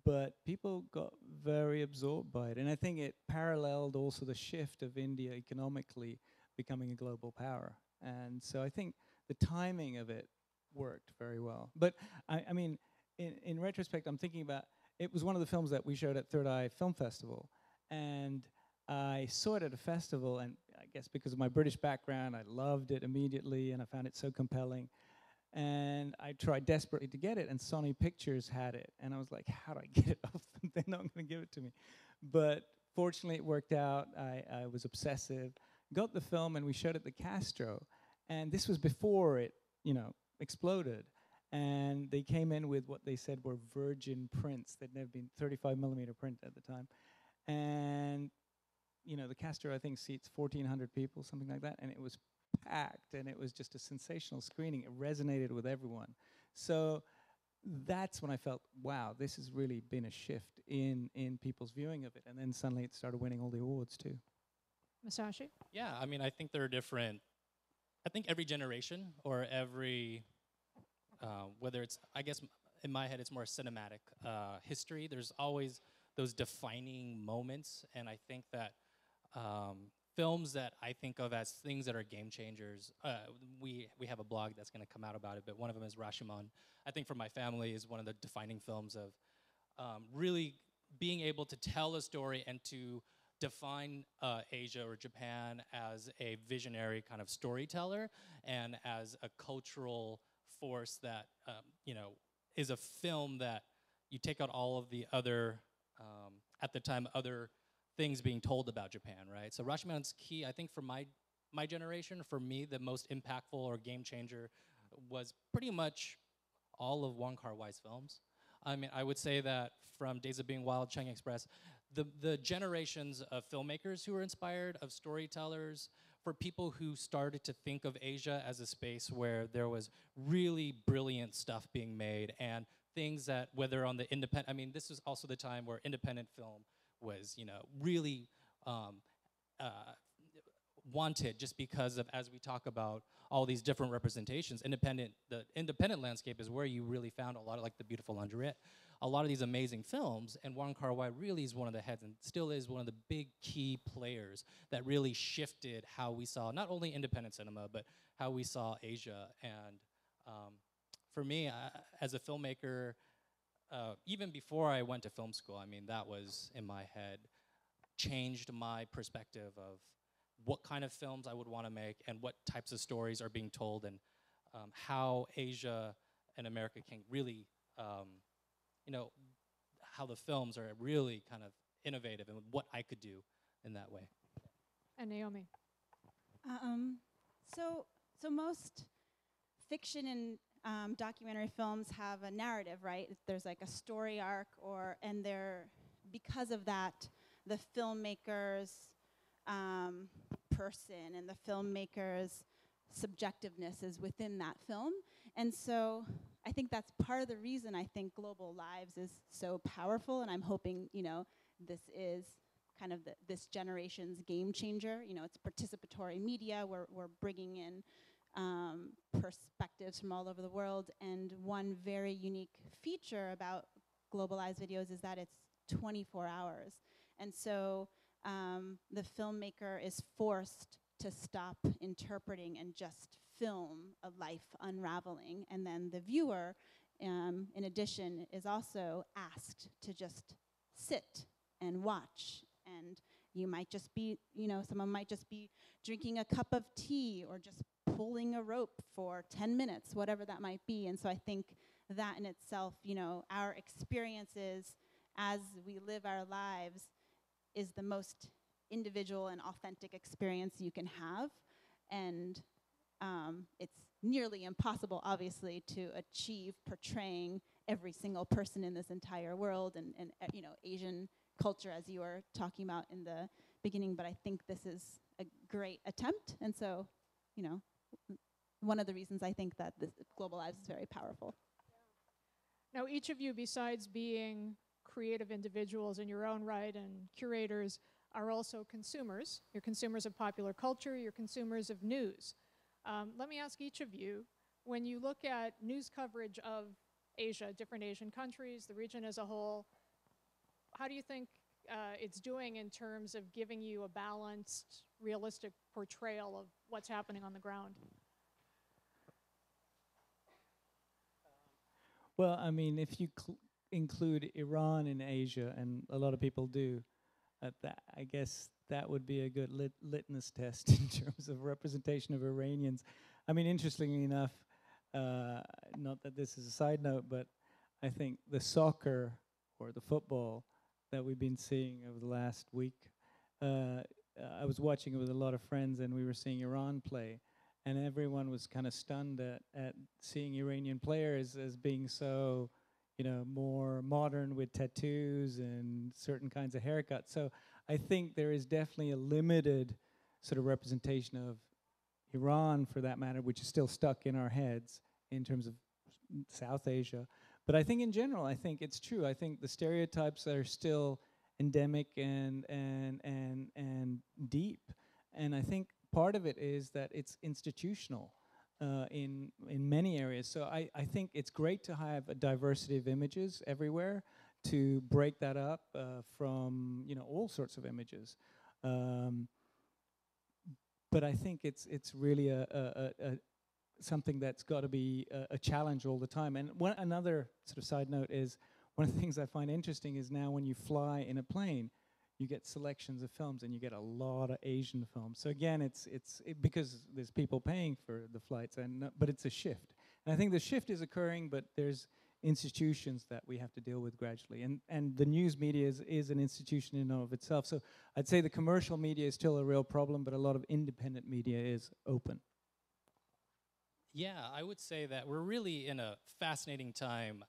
but people got very absorbed by it. And I think it paralleled also the shift of India economically becoming a global power. And so I think the timing of it worked very well. But in retrospect, I'm thinking about, it was one of the films that we showed at Third Eye Film Festival. And I saw it at a festival, and I guess because of my British background, I loved it immediately, and I found it so compelling. And I tried desperately to get it, and Sony Pictures had it. And I was like, how do I get it off them? They're not going to give it to me. But fortunately, it worked out. I was obsessive. Got the film, and we showed it at the Castro. And this was before it, exploded. And they came in with what they said were virgin prints. They'd never been 35 millimeter print at the time. And the Castro, I think, seats 1,400 people, something like that, and it was packed, and it was just a sensational screening. It resonated with everyone. So that's when I felt, wow, this has really been a shift in people's viewing of it. And then suddenly it started winning all the awards too. Masashi? Yeah, I mean, I think there are different, I think every generation or every, whether it's, I guess in my head it's more cinematic history, there's always those defining moments. And I think that films that I think of as things that are game changers, we have a blog that's going to come out about it, but one of them is Rashomon. I think for my family is one of the defining films of really being able to tell a story and to define Asia or Japan as a visionary kind of storyteller and as a cultural force that, you know, is a film that you take out all of the other, at the time, other things being told about Japan, right? So Rashomon's key, I think for my generation, for me, the most impactful or game changer was pretty much all of Wong Kar-wai's films. I mean, I would say that from Days of Being Wild, Chang Express, the generations of filmmakers who were inspired, of storytellers, for people who started to think of Asia as a space where there was really brilliant stuff being made and things that, whether on the independent, I mean, this was also the time where independent film was, you know, really wanted, just because of, as we talk about all these different representations, the independent landscape is where you really found a lot of, like, The Beautiful Laundrette, a lot of these amazing films, and Wong Kar-wai really is one of the heads and still is one of the big key players that really shifted how we saw not only independent cinema, but how we saw Asia. And for me, as a filmmaker, even before I went to film school, I mean, that was in my head, changed my perspective of what kind of films I would want to make and what types of stories are being told, and how Asia and America can really, you know, how the films are really kind of innovative and what I could do in that way. And Naomi? So most fiction and documentary films have a narrative, right? There's like a story arc, and because of that, the filmmaker's person and the filmmaker's subjectiveness is within that film. And so I think that's part of the reason I think Global Lives is so powerful, and I'm hoping, you know, this is kind of this generation's game changer. You know, it's participatory media. We're bringing in perspectives from all over the world, and one very unique feature about Globalized videos is that it's 24 hours. And so the filmmaker is forced to stop interpreting and just film a life unraveling. And then the viewer, in addition, is also asked to just sit and watch. And you might just be, you know, someone might just be drinking a cup of tea or just pulling a rope for 10 minutes, whatever that might be. And so I think that in itself, you know, our experiences as we live our lives is the most individual and authentic experience you can have. And it's nearly impossible, obviously, to achieve portraying every single person in this entire world and you know, Asian culture, as you were talking about in the beginning. But I think this is a great attempt. And so, you know, one of the reasons I think that this Global Lives is very powerful. Now, each of you, besides being creative individuals in your own right and curators, are also consumers. You're consumers of popular culture, you're consumers of news. Let me ask each of you, when you look at news coverage of Asia, different Asian countries, the region as a whole, how do you think it's doing in terms of giving you a balanced, realistic portrayal of what's happening on the ground? Well, I mean, if you include Iran in Asia, and a lot of people do, I guess that would be a good litmus test in terms of representation of Iranians. I mean, interestingly enough, not that this is a side note, but I think the soccer or the football that we've been seeing over the last week, I was watching it with a lot of friends, and we were seeing Iran play, and everyone was kind of stunned at seeing Iranian players as being so, you know, more modern with tattoos and certain kinds of haircuts. So I think there is definitely a limited sort of representation of Iran, for that matter, which is still stuck in our heads in terms of South Asia. But I think in general, I think it's true. I think the stereotypes are still endemic and deep. And I think part of it is that it's institutional in many areas. So I think it's great to have a diversity of images everywhere to break that up from all sorts of images. But I think it's really a something that's got to be a challenge all the time. And another sort of side note is, one of the things I find interesting is now when you fly in a plane, you get selections of films, and you get a lot of Asian films. So again, it's because there's people paying for the flights, but it's a shift. And I think the shift is occurring, but there's institutions that we have to deal with gradually. And the news media is an institution in and of itself. So I'd say the commercial media is still a real problem, but a lot of independent media is open. Yeah, I would say that we're really in a fascinating time,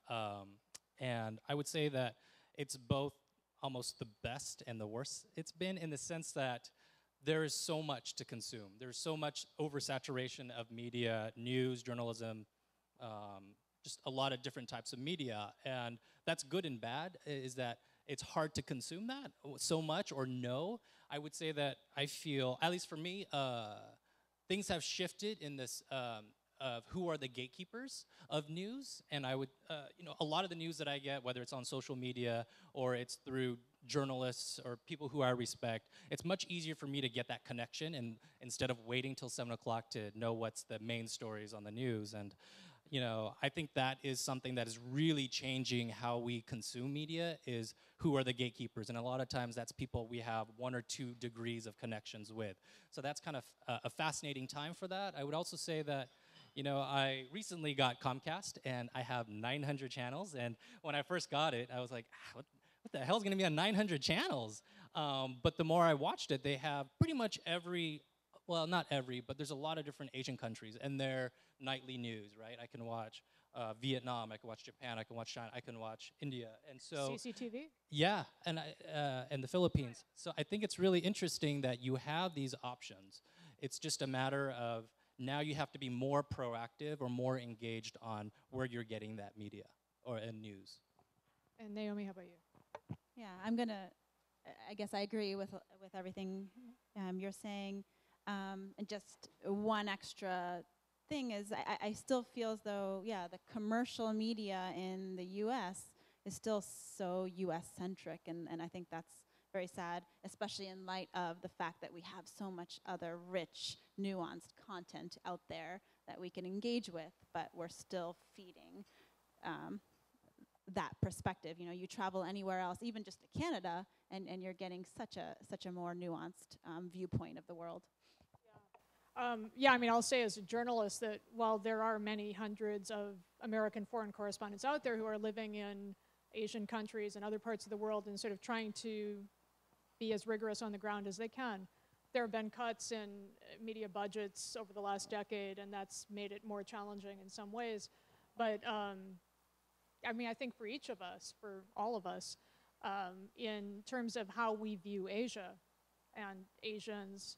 and I would say that it's both almost the best and the worst it's been, in the sense that there is so much to consume. There's so much oversaturation of media, news, journalism, just a lot of different types of media, and that's good and bad, is that it's hard to consume that so much or know. I would say that I feel, at least for me, things have shifted in this of who are the gatekeepers of news. And I would, a lot of the news that I get, whether it's on social media or it's through journalists or people who I respect, it's much easier for me to get that connection, and instead of waiting till 7 o'clock to know what's the main stories on the news. And I think that is something that is really changing how we consume media, is who are the gatekeepers. And a lot of times that's people we have 1 or 2 degrees of connections with. So that's kind of a fascinating time for that. I would also say that I recently got Comcast, and I have 900 channels. And when I first got it, I was like, what the hell is going to be on 900 channels? But the more I watched it, they have pretty much well, not every, but there's a lot of different Asian countries and their nightly news, right? I can watch Vietnam, I can watch Japan, I can watch China, I can watch India. And so CCTV? Yeah, and the Philippines. So I think it's really interesting that you have these options. It's just a matter of, now you have to be more proactive or more engaged on where you're getting that media and news. And Naomi, how about you? Yeah, I guess I agree with everything you're saying. And just one extra thing is, I still feel as though, the commercial media in the U.S. is still so U.S.-centric, and I think that's very sad, especially in light of the fact that we have so much other rich, nuanced content out there that we can engage with, but we're still feeding that perspective. You travel anywhere else, even just to Canada, and you're getting such a more nuanced viewpoint of the world. I'll say as a journalist that while there are many hundreds of American foreign correspondents out there who are living in Asian countries and other parts of the world and sort of trying to be as rigorous on the ground as they can, there have been cuts in media budgets over the last decade, and that's made it more challenging in some ways. But I think for each of us, for all of us, in terms of how we view Asia and Asians,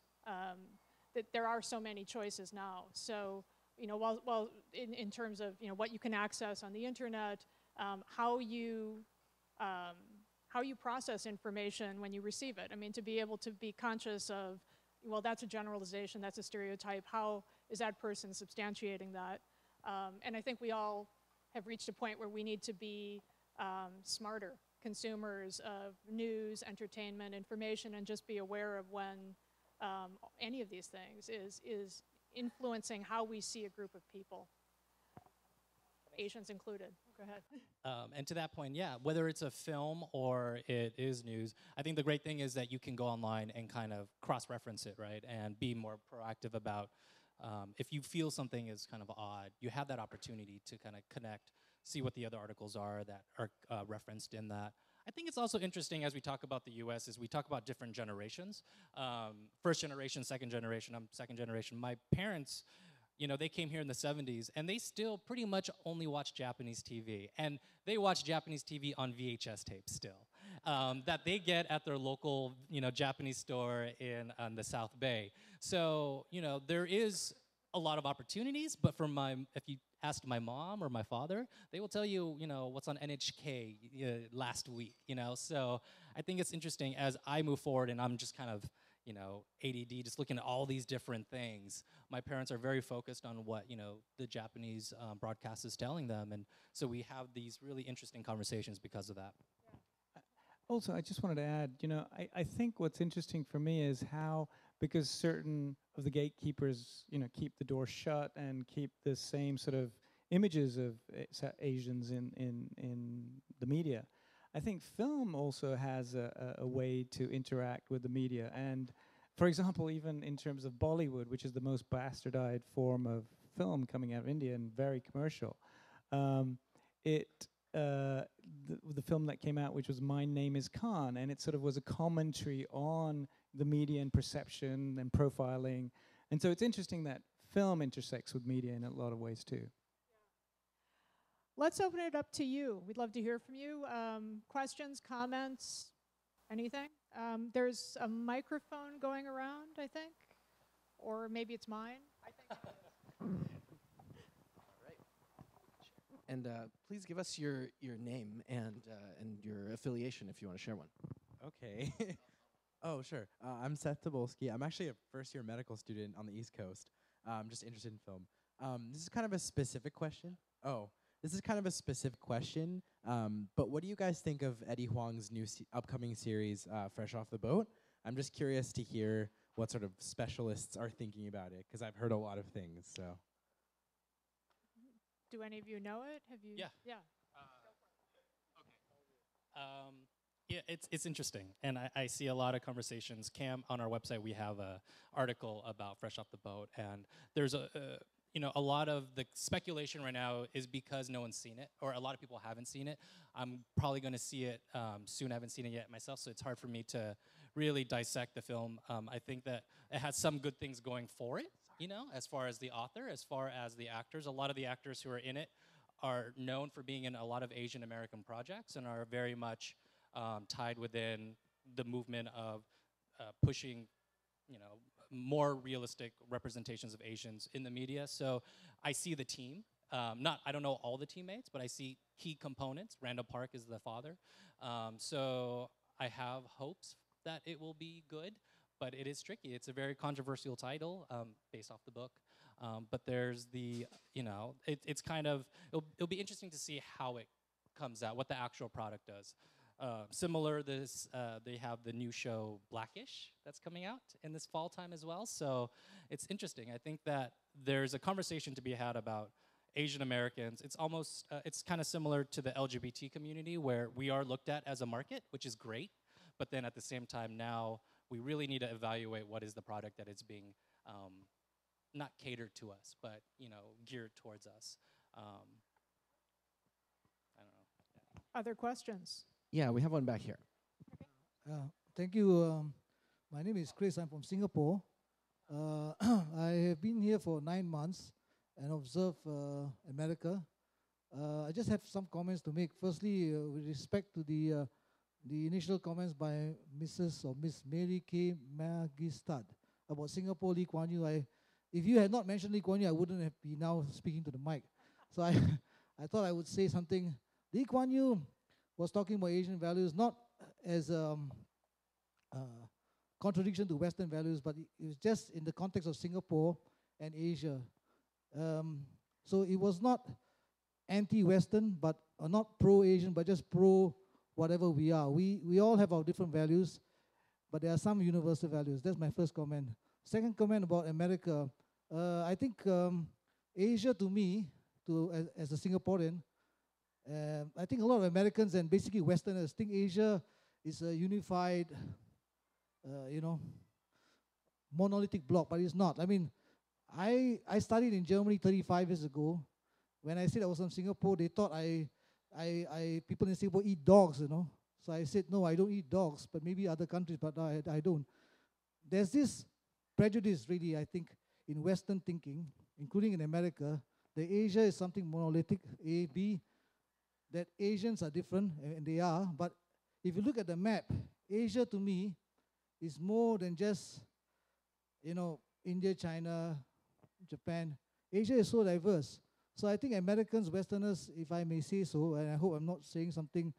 that there are so many choices now. So, while in terms of what you can access on the internet, how you process information when you receive it. To be able to be conscious of, well, that's a generalization, that's a stereotype. How is that person substantiating that? And I think we all have reached a point where we need to be smarter consumers of news, entertainment, information, and just be aware of when any of these things is influencing how we see a group of people, Asians included. Go ahead. And to that point, whether it's a film or it is news, I think the great thing is that you can go online and kind of cross-reference it, right? And be more proactive about, if you feel something is kind of odd, you have that opportunity to kind of connect, see what the other articles are that are referenced in that. I think it's also interesting as we talk about the US is we talk about different generations. First generation, second generation, I'm second generation. My parents, they came here in the 70s, and they still pretty much only watch Japanese TV. And they watch Japanese TV on VHS tapes still, that they get at their local, Japanese store on the South Bay. So, there is a lot of opportunities, but if you ask my mom or my father, they will tell you, what's on NHK last week, So I think it's interesting as I move forward and I'm just kind of, ADD, just looking at all these different things. My parents are very focused on what, the Japanese broadcast is telling them. And so we have these really interesting conversations because of that. Also, I just wanted to add, I think what's interesting for me is how, because certain of the gatekeepers, keep the door shut and keep the same sort of images of Asians in the media. I think film also has a way to interact with the media. And for example, even in terms of Bollywood, which is the most bastardized form of film coming out of India and very commercial, the film that came out, which was My Name is Khan, and it sort of was a commentary on the media and perception and profiling. And so it's interesting that film intersects with media in a lot of ways too. Let's open it up to you. We'd love to hear from you. Questions, comments, anything? There's a microphone going around, I think. Or maybe it's mine. I think. And please give us your name and your affiliation if you want to share one. Okay. Oh, sure. I'm Seth Tobolsky. I'm actually a first-year medical student on the East Coast. I'm just interested in film. This is kind of a specific question. But what do you guys think of Eddie Huang's new upcoming series, Fresh Off the Boat? I'm just curious to hear what sort of specialists are thinking about it, because I've heard a lot of things. So. Do any of you know it? Have you? Yeah. Yeah. Yeah, it's interesting, and I see a lot of conversations. Cam, on our website, we have an article about Fresh Off the Boat, and there's a lot of the speculation right now is because no one's seen it, or a lot of people haven't seen it. I'm probably going to see it soon. I haven't seen it yet myself, so it's hard for me to really dissect the film. I think that it has some good things going for it, as far as the author, as far as the actors. A lot of the actors who are in it are known for being in a lot of Asian American projects and are very much tied within the movement of pushing, more realistic representations of Asians in the media. So I see the team. I don't know all the teammates, but I see key components. Randall Park is the father. So I have hopes that it will be good, but it is tricky. It's a very controversial title based off the book. But there's it's kind of, it'll be interesting to see how it comes out, what the actual product does. Similar, they have the new show Blackish that's coming out in this fall time as well. So it's interesting. I think that there's a conversation to be had about Asian Americans. It's almost, it's kind of similar to the LGBT community where we are looked at as a market, which is great. But then at the same time now, we really need to evaluate what is the product that is being not catered to us, but geared towards us. I don't know. Yeah. Other questions? Yeah, we have one back here. Thank you. My name is Chris. I'm from Singapore. I have been here for 9 months and observed America. I just have some comments to make. Firstly, with respect to the initial comments by Mrs. or Miss Mary Kay Magistad about Singapore, Lee Kuan Yew. If you had not mentioned Lee Kuan Yew, I wouldn't have been now speaking to the mic. So I thought I would say something. Lee Kuan Yew was talking about Asian values, not as a contradiction to Western values, but it was just in the context of Singapore and Asia. So it was not anti-Western, but not pro-Asian, but just pro whatever we are. We all have our different values, but there are some universal values. That's my first comment. Second comment about America. I think Asia, to me, as a Singaporean, I think a lot of Americans and basically Westerners think Asia is a unified, monolithic block, but it's not. I mean, I studied in Germany 35 years ago. When I said I was from Singapore, they thought people in Singapore eat dogs, So I said, no, I don't eat dogs, but maybe other countries, but I don't. There's this prejudice, really, I think, in Western thinking, including in America, that Asia is something monolithic, A, B, that Asians are different, and they are. But if you look at the map, Asia, to me, is more than just, India, China, Japan. Asia is so diverse. So I think Americans, Westerners, if I may say so, and I hope I'm not saying something,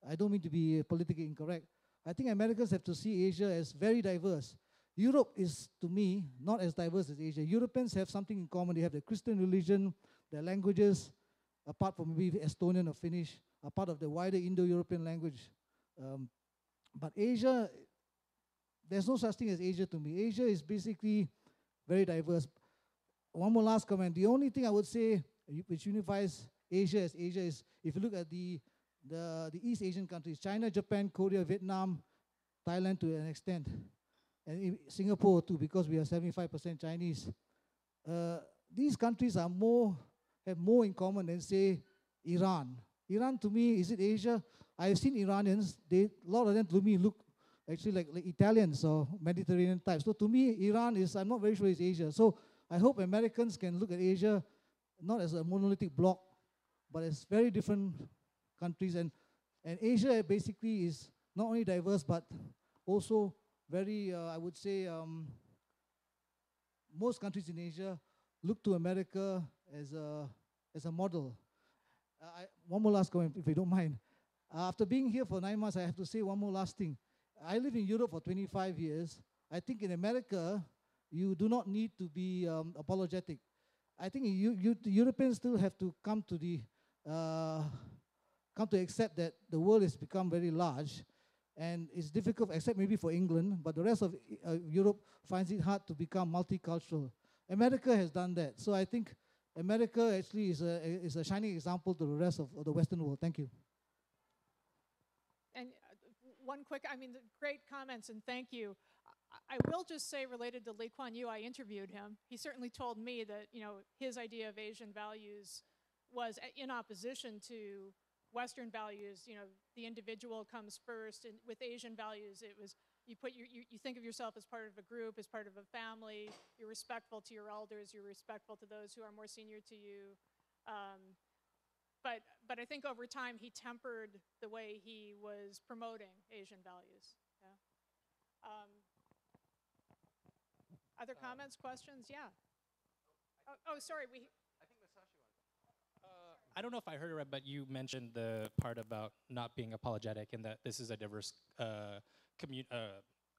I don't mean to be politically incorrect. I think Americans have to see Asia as very diverse. Europe is, to me, not as diverse as Asia. Europeans have something in common. They have the Christian religion, their languages, apart from maybe Estonian or Finnish, are part of the wider Indo-European language. But Asia, there's no such thing as Asia to me. Asia is basically very diverse. One more last comment. The only thing I would say which unifies Asia as Asia is if you look at the East Asian countries, China, Japan, Korea, Vietnam, Thailand to an extent, and Singapore too, because we are 75% Chinese. These countries have more in common than, say, Iran. Iran, to me, is it Asia? I've seen Iranians, a lot of them to me look actually like Italians or Mediterranean types. So to me, Iran is, I'm not very sure it's Asia. So I hope Americans can look at Asia not as a monolithic block, but as very different countries. And Asia basically is not only diverse, but also very, I would say, most countries in Asia look to America as a model. One more last comment, if you don't mind. After being here for 9 months, I have to say one more last thing. I lived in Europe for 25 years. I think in America, you do not need to be apologetic. I think Europeans still have to come to accept that the world has become very large, and it's difficult, except maybe for England, but the rest of Europe finds it hard to become multicultural. America has done that. So I think America actually is a shining example to the rest of the Western world. Thank you. And one quick, great comments, and thank you. I will just say, related to Lee Kuan Yew, I interviewed him. He certainly told me that, his idea of Asian values was in opposition to Western values. The individual comes first, and with Asian values, it was you think of yourself as part of a group, as part of a family. You're respectful to your elders. You're respectful to those who are more senior to you. But I think over time he tempered the way he was promoting Asian values. Yeah. Other comments, questions? Yeah. Oh, sorry. I think Masashi wanted. I don't know if I heard it right, but you mentioned the part about not being apologetic and that this is a diverse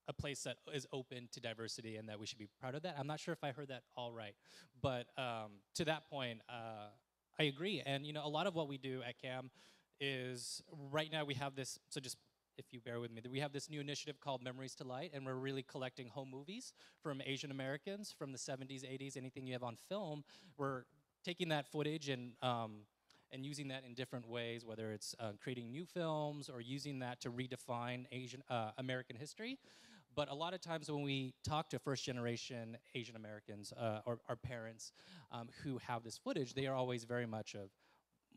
a place that is open to diversity and that we should be proud of that. I'm not sure if I heard that all right, but to that point, I agree. And a lot of what we do at CAM is right now we have this. So just if you bear with me, we have this new initiative called Memories to Light, and we're really collecting home movies from Asian Americans from the 70s, 80s, anything you have on film. We're taking that footage and using that in different ways, whether it's creating new films or using that to redefine American history. But a lot of times when we talk to first-generation Asian Americans or our parents who have this footage, they are always very much of,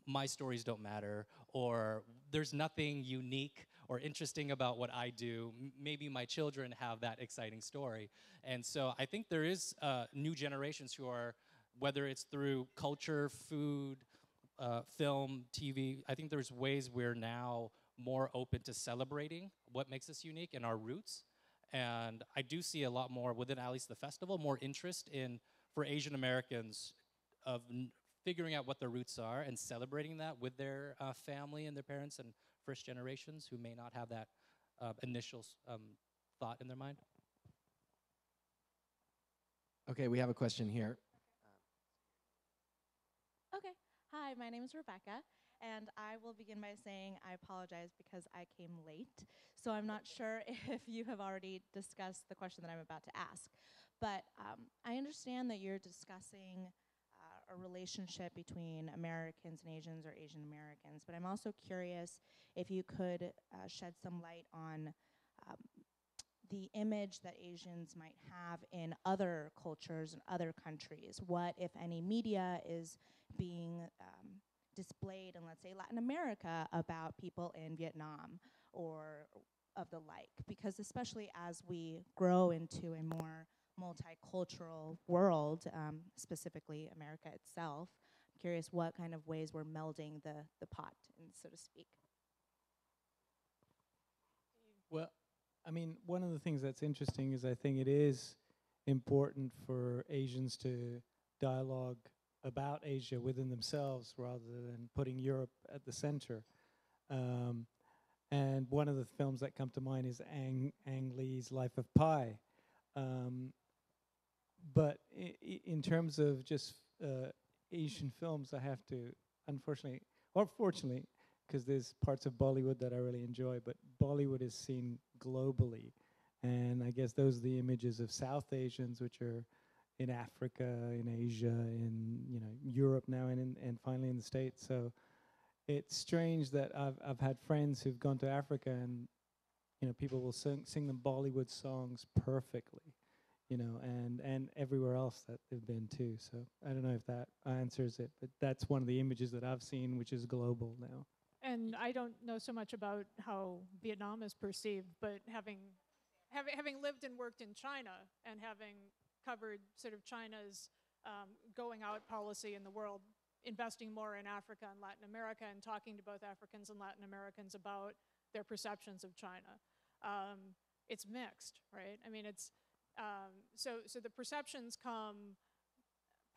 my stories don't matter, or there's nothing unique or interesting about what I do. Maybe my children have that exciting story. And so I think there is new generations who are, whether it's through culture, food, film, TV, I think there's ways we're now more open to celebrating what makes us unique and our roots. And I do see a lot more within at least the festival, more interest for Asian Americans of figuring out what their roots are and celebrating that with their family and their parents and first generations who may not have that initial thought in their mind. Okay, we have a question here. Okay. Hi, my name is Rebecca, and I will begin by saying I apologize because I came late. So I'm not sure if you have already discussed the question that I'm about to ask. But I understand that you're discussing a relationship between Americans and Asians or Asian Americans, but I'm also curious if you could shed some light on the image that Asians might have in other cultures and other countries. What, if any, media is being displayed in, let's say, Latin America about people in Vietnam or of the like? Because especially as we grow into a more multicultural world, specifically America itself, I'm curious what kind of ways we're melding the pot, so to speak. Well, I mean, one of the things that's interesting is I think it is important for Asians to dialogue about Asia within themselves rather than putting Europe at the center. And one of the films that come to mind is Ang Lee's Life of Pi. But in terms of just Asian films, I have to, unfortunately, or fortunately, because there's parts of Bollywood that I really enjoy, but Bollywood is seen globally. And I guess those are the images of South Asians, which are in Africa, in Asia, in Europe now, and finally in the States. So it's strange that I've had friends who've gone to Africa, and people will sing them Bollywood songs perfectly, and everywhere else that they've been too. So I don't know if that answers it, but that's one of the images that I've seen, which is global now. And I don't know so much about how Vietnam is perceived, but having lived and worked in China and having covered sort of China's going out policy in the world, investing more in Africa and Latin America, and talking to both Africans and Latin Americans about their perceptions of China, it's mixed, right? I mean, it's so the perceptions come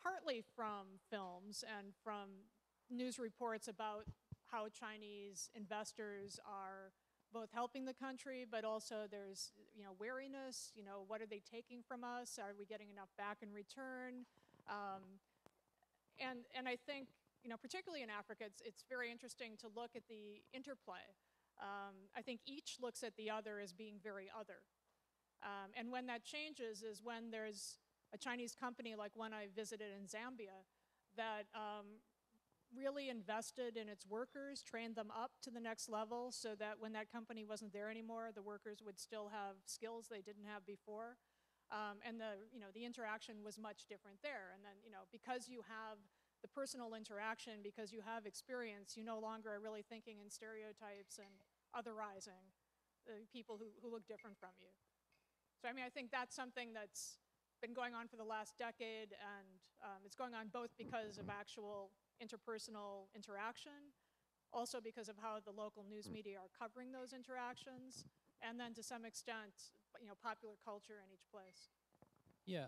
partly from films and from news reports about how Chinese investors are both helping the country, but also there's wariness. What are they taking from us? Are we getting enough back in return? And I think particularly in Africa, it's very interesting to look at the interplay. I think each looks at the other as being very other, and when that changes is when there's a Chinese company like one I visited in Zambia that really invested in its workers, trained them up to the next level so that when that company wasn't there anymore, the workers would still have skills they didn't have before. And the interaction was much different there. And then, because you have the personal interaction, because you have experience, you no longer are really thinking in stereotypes and otherizing people who look different from you. So, I think that's something that's been going on for the last decade, and it's going on both because of actual interpersonal interaction, also because of how the local news media are covering those interactions, and then to some extent, popular culture in each place. Yeah,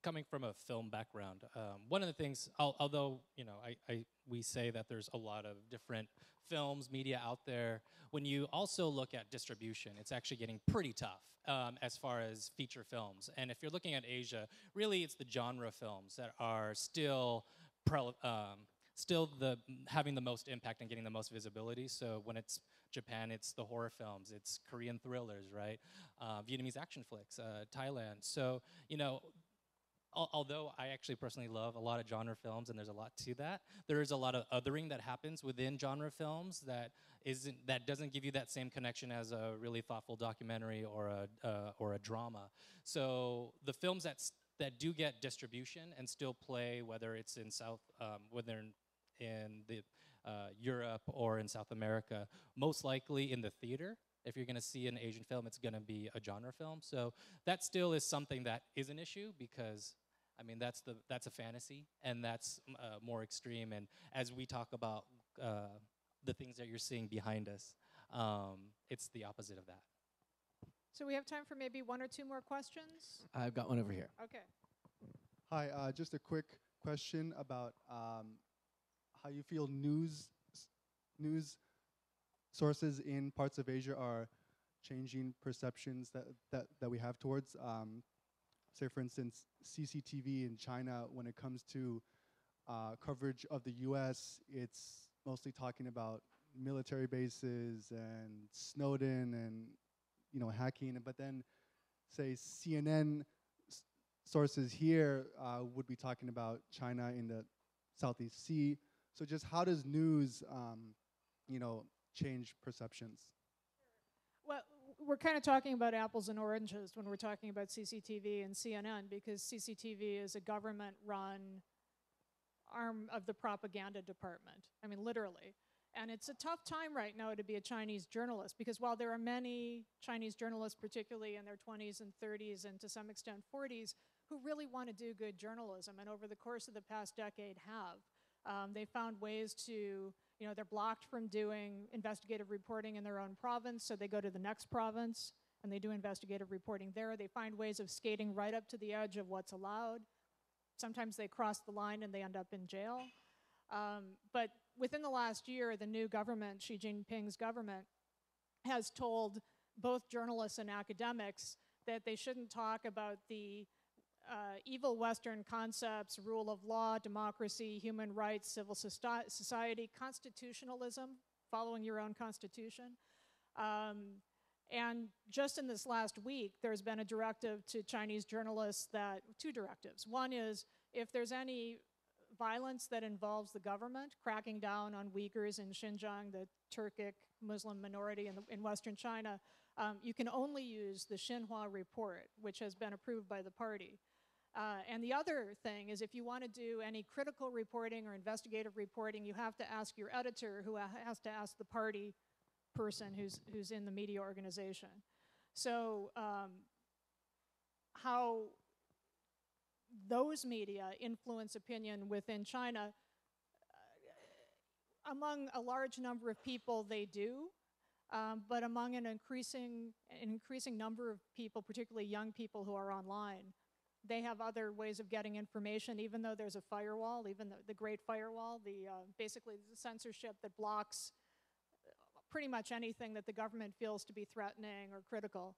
coming from a film background, one of the things, although we say that there's a lot of different films, media out there, when you also look at distribution, it's actually getting pretty tough as far as feature films. And if you're looking at Asia, really it's the genre films that are still having the most impact and getting the most visibility. So when it's Japan, it's the horror films, it's Korean thrillers, right? Vietnamese action flicks, Thailand. So, although I actually personally love a lot of genre films, and there's a lot to that, there is a lot of othering that happens within genre films that doesn't give you that same connection as a really thoughtful documentary or a drama. So the films that do get distribution and still play, whether it's in Europe or in South America, most likely in the theater. If you're going to see an Asian film, it's going to be a genre film. So that still is something that is an issue because, that's a fantasy, and that's more extreme. And as we talk about the things that you're seeing behind us, it's the opposite of that. So we have time for maybe one or two more questions. I've got one over here. Okay. Hi, just a quick question about how you feel news sources in parts of Asia are changing perceptions that we have towards, say for instance, CCTV in China. When it comes to coverage of the US, it's mostly talking about military bases and Snowden and hacking, but then say CNN sources here would be talking about China in the Southeast Sea. So just how does news, change perceptions? Well, we're kind of talking about apples and oranges when we're talking about CCTV and CNN, because CCTV is a government-run arm of the propaganda department. Literally. And it's a tough time right now to be a Chinese journalist, because while there are many Chinese journalists, particularly in their 20s and 30s and to some extent 40s, who really want to do good journalism, and over the course of the past decade have, they found ways to, they're blocked from doing investigative reporting in their own province, so they go to the next province and they do investigative reporting there. They find ways of skating right up to the edge of what's allowed. sometimes they cross the line and they end up in jail. But within the last year, the new government, Xi Jinping's government, has told both journalists and academics that they shouldn't talk about the evil Western concepts, rule of law, democracy, human rights, civil society, constitutionalism, following your own constitution. And just in this last week, there's been a directive to Chinese journalists that, two directives. One is if there's any violence that involves the government, cracking down on Uyghurs in Xinjiang, the Turkic Muslim minority in Western China, you can only use the Xinhua report, which has been approved by the party. And the other thing is if you want to do any critical reporting or investigative reporting, you have to ask your editor, who has to ask the party person who's in the media organization. So how those media influence opinion within China, among a large number of people they do, but among an increasing number of people, particularly young people who are online, they have other ways of getting information, even though there's a firewall, even the Great Firewall, basically the censorship that blocks pretty much anything that the government feels to be threatening or critical.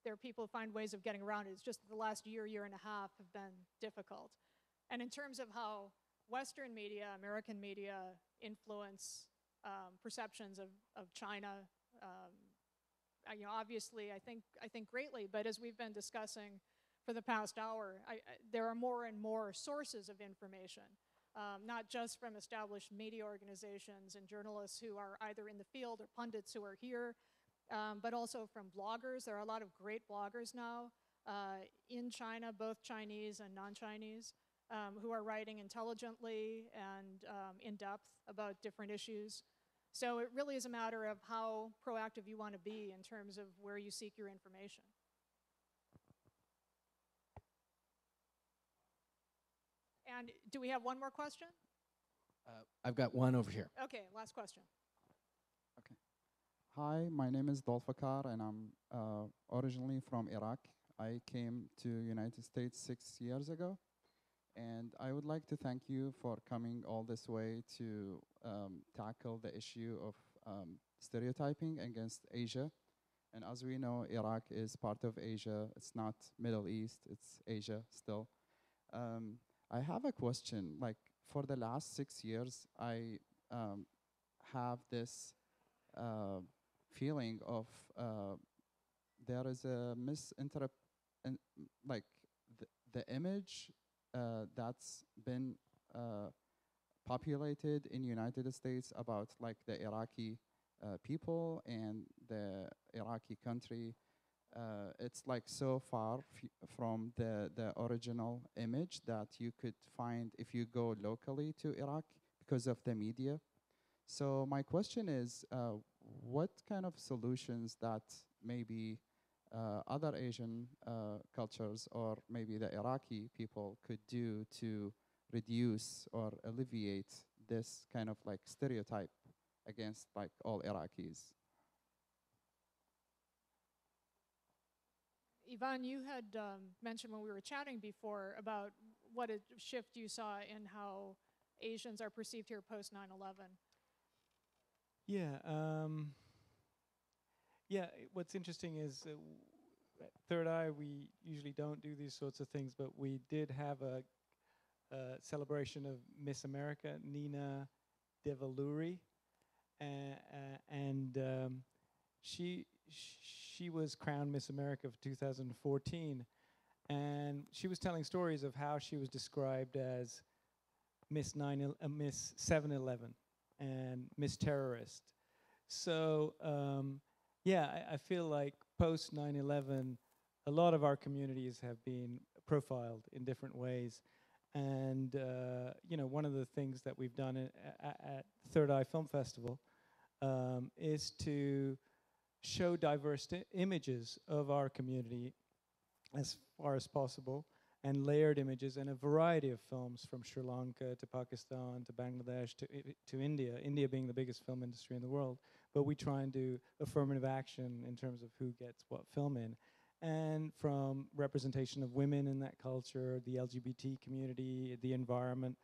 There are people who find ways of getting around it. It's just the last year and a half have been difficult. And in terms of how Western media, American media influence perceptions of China, obviously I think greatly, but as we've been discussing for the past hour, there are more and more sources of information, not just from established media organizations and journalists who are either in the field or pundits who are here, but also from bloggers. There are a lot of great bloggers now in China, both Chinese and non-Chinese, who are writing intelligently and in depth about different issues. So it really is a matter of how proactive you want to be in terms of where you seek your information. And do we have one more question? I've got one over here. Okay, last question. Okay. Hi, my name is Dolfakar, and I'm originally from Iraq. I came to United States 6 years ago, and I would like to thank you for coming all this way to tackle the issue of stereotyping against Asia. And as we know, Iraq is part of Asia. It's not Middle East, it's Asia still. I have a question. Like, for the last 6 years, I have this feeling of there is a like the image that's been populated in United States about like the Iraqi people and the Iraqi country. It's like so far from the original image that you could find if you go locally to Iraq because of the media. So my question is, what kind of solutions that maybe other Asian cultures or maybe the Iraqi people could do to reduce or alleviate this kind of like stereotype against like all Iraqis? Yvonne, you had mentioned when we were chatting before about what a shift you saw in how Asians are perceived here post 9/11. Yeah. What's interesting is at Third Eye, we usually don't do these sorts of things, but we did have a celebration of Miss America, Nina Devaluri, and she was crowned Miss America for 2014, and she was telling stories of how she was described as Miss 7/11 and Miss Terrorist. So I feel like post 9/11, a lot of our communities have been profiled in different ways, and one of the things that we've done at Third Eye Film Festival is to show diverse images of our community as far as possible, and layered images in a variety of films from Sri Lanka to Pakistan to Bangladesh to India, India being the biggest film industry in the world. But we try and do affirmative action in terms of who gets what film in. and from representation of women in that culture, the LGBT community, the environment,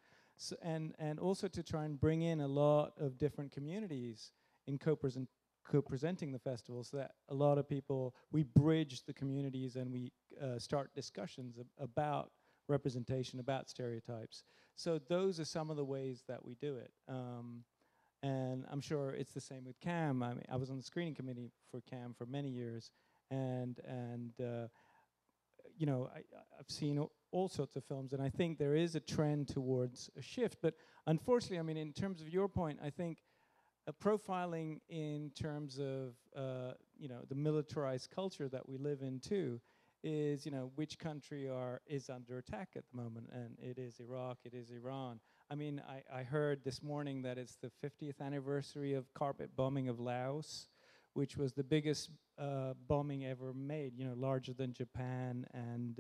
and also to try and bring in a lot of different communities in co-presenting the festival, so that a lot of people, we bridge the communities and we start discussions about representation, about stereotypes. So those are some of the ways that we do it. And I'm sure it's the same with CAM. I mean, I was on the screening committee for CAM for many years, and you know, I've seen all sorts of films, and I think there is a trend towards a shift. But unfortunately, I mean, in terms of your point, I think profiling in terms of you know, the militarized culture that we live in too is, you know, which country is under attack at the moment, and it is Iraq, it is Iran. I mean, I heard this morning that it's the 50th anniversary of carpet bombing of Laos, which was the biggest bombing ever made, you know, larger than Japan and,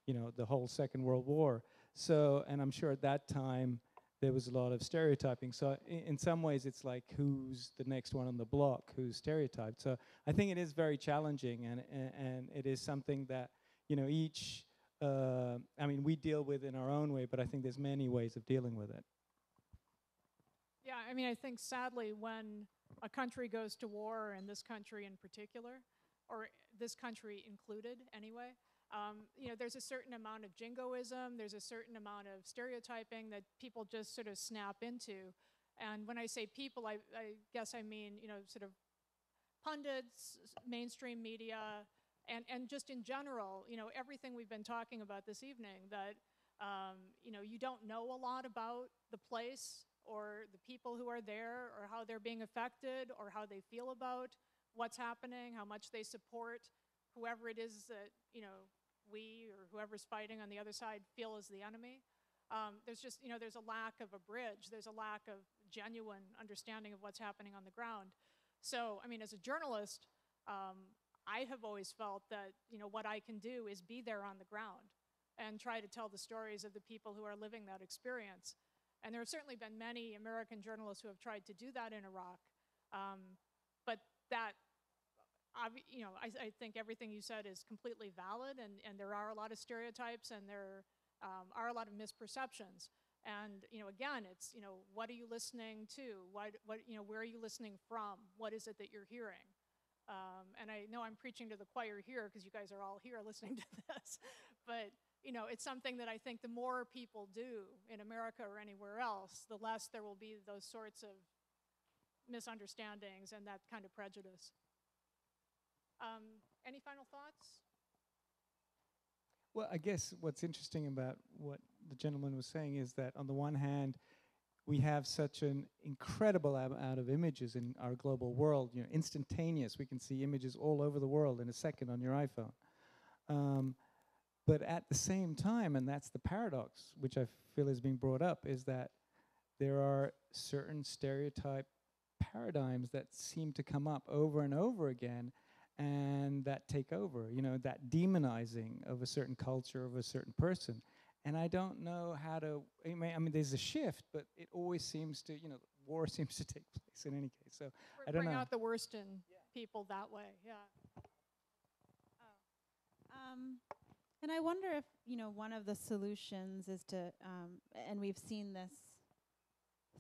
you know, the whole Second World War. So, and I'm sure at that time there was a lot of stereotyping. So in some ways it's like, who's the next one on the block, who's stereotyped? So I think it is very challenging, and it is something that, you know, each, I mean, we deal with in our own way, but I think there's many ways of dealing with it. Yeah, I mean, I think sadly when a country goes to war, and this country in particular, or this country included anyway, you know, there's a certain amount of jingoism, there's a certain amount of stereotyping that people just sort of snap into. And when I say people, I guess I mean, you know, sort of pundits, mainstream media, and just in general, you know, everything we've been talking about this evening, that, you know, you don't know a lot about the place or the people who are there, or how they're being affected, or how they feel about what's happening, how much they support whoever it is that, you know, we or whoever's fighting on the other side feel is the enemy. There's just, you know, there's a lack of a bridge. There's a lack of genuine understanding of what's happening on the ground. So, I mean, as a journalist, I have always felt that, you know, what I can do is be there on the ground and try to tell the stories of the people who are living that experience. And there have certainly been many American journalists who have tried to do that in Iraq. But that, you know, I think everything you said is completely valid, and there are a lot of stereotypes, and there are a lot of misperceptions. And, you know, again, it's, you know, what are you listening to? What, you know, where are you listening from? What is it that you're hearing? And I know I'm preaching to the choir here because you guys are all here listening to this, but, you know, it's something that I think the more people do in America or anywhere else, the less there will be those sorts of misunderstandings and that kind of prejudice. Any final thoughts? Well, I guess what's interesting about what the gentleman was saying is that on the one hand, we have such an incredible amount of images in our global world, you know, instantaneous. We can see images all over the world in a second on your iPhone. But at the same time, and that's the paradox, which I feel is being brought up, is that there are certain stereotype paradigms that seem to come up over and over again, and that take over, you know, that demonizing of a certain culture, of a certain person. And I don't know how to, I mean, there's a shift, but it always seems to, you know, war seems to take place in any case. So I don't know. Bring out the worst in people that way, yeah. And I wonder if, you know, one of the solutions is to, and we've seen this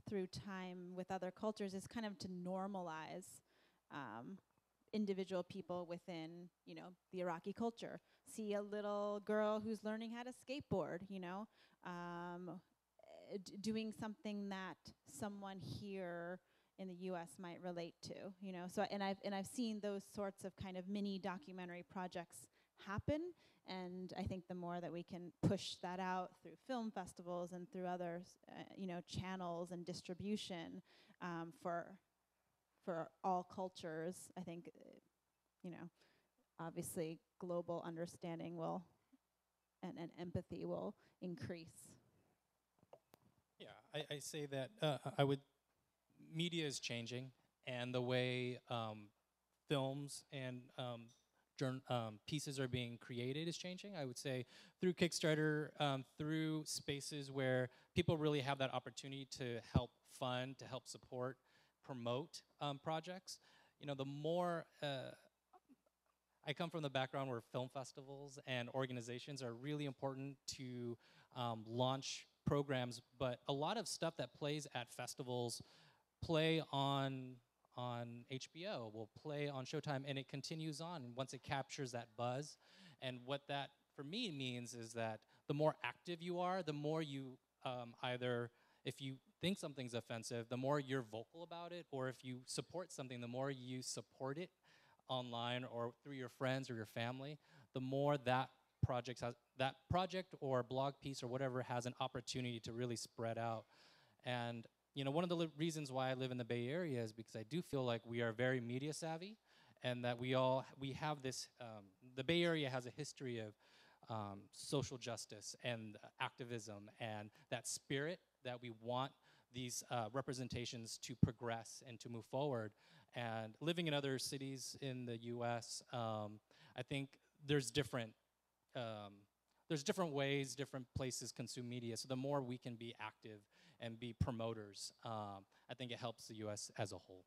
through time with other cultures, is kind of to normalize individual people within, you know, the Iraqi culture. See a little girl who's learning how to skateboard, you know, doing something that someone here in the U.S. might relate to, you know. So, and I've seen those sorts of kind of mini documentary projects happen, and I think the more that we can push that out through film festivals and through other, you know, channels and distribution for all cultures, I think, you know, obviously global understanding will and empathy will increase. Yeah, I say that media is changing, and the way films and pieces are being created is changing. I would say through Kickstarter, through spaces where people really have that opportunity to help fund, to help support, promote projects. You know, the more, I come from the background where film festivals and organizations are really important to launch programs, but a lot of stuff that plays at festivals play on HBO, will play on Showtime, and it continues on once it captures that buzz. And what that, for me, means is that the more active you are, the more you either, if you think something's offensive, the more you're vocal about it, or if you support something, the more you support it online or through your friends or your family, the more that project or blog piece or whatever has an opportunity to really spread out. And you know, one of the reasons why I live in the Bay Area is because I do feel like we are very media savvy, and that we have this, the Bay Area has a history of social justice and activism, and that spirit that we want these representations to progress and to move forward. And living in other cities in the US, I think there's different ways, different places consume media. So the more we can be active and be promoters, I think it helps the US as a whole.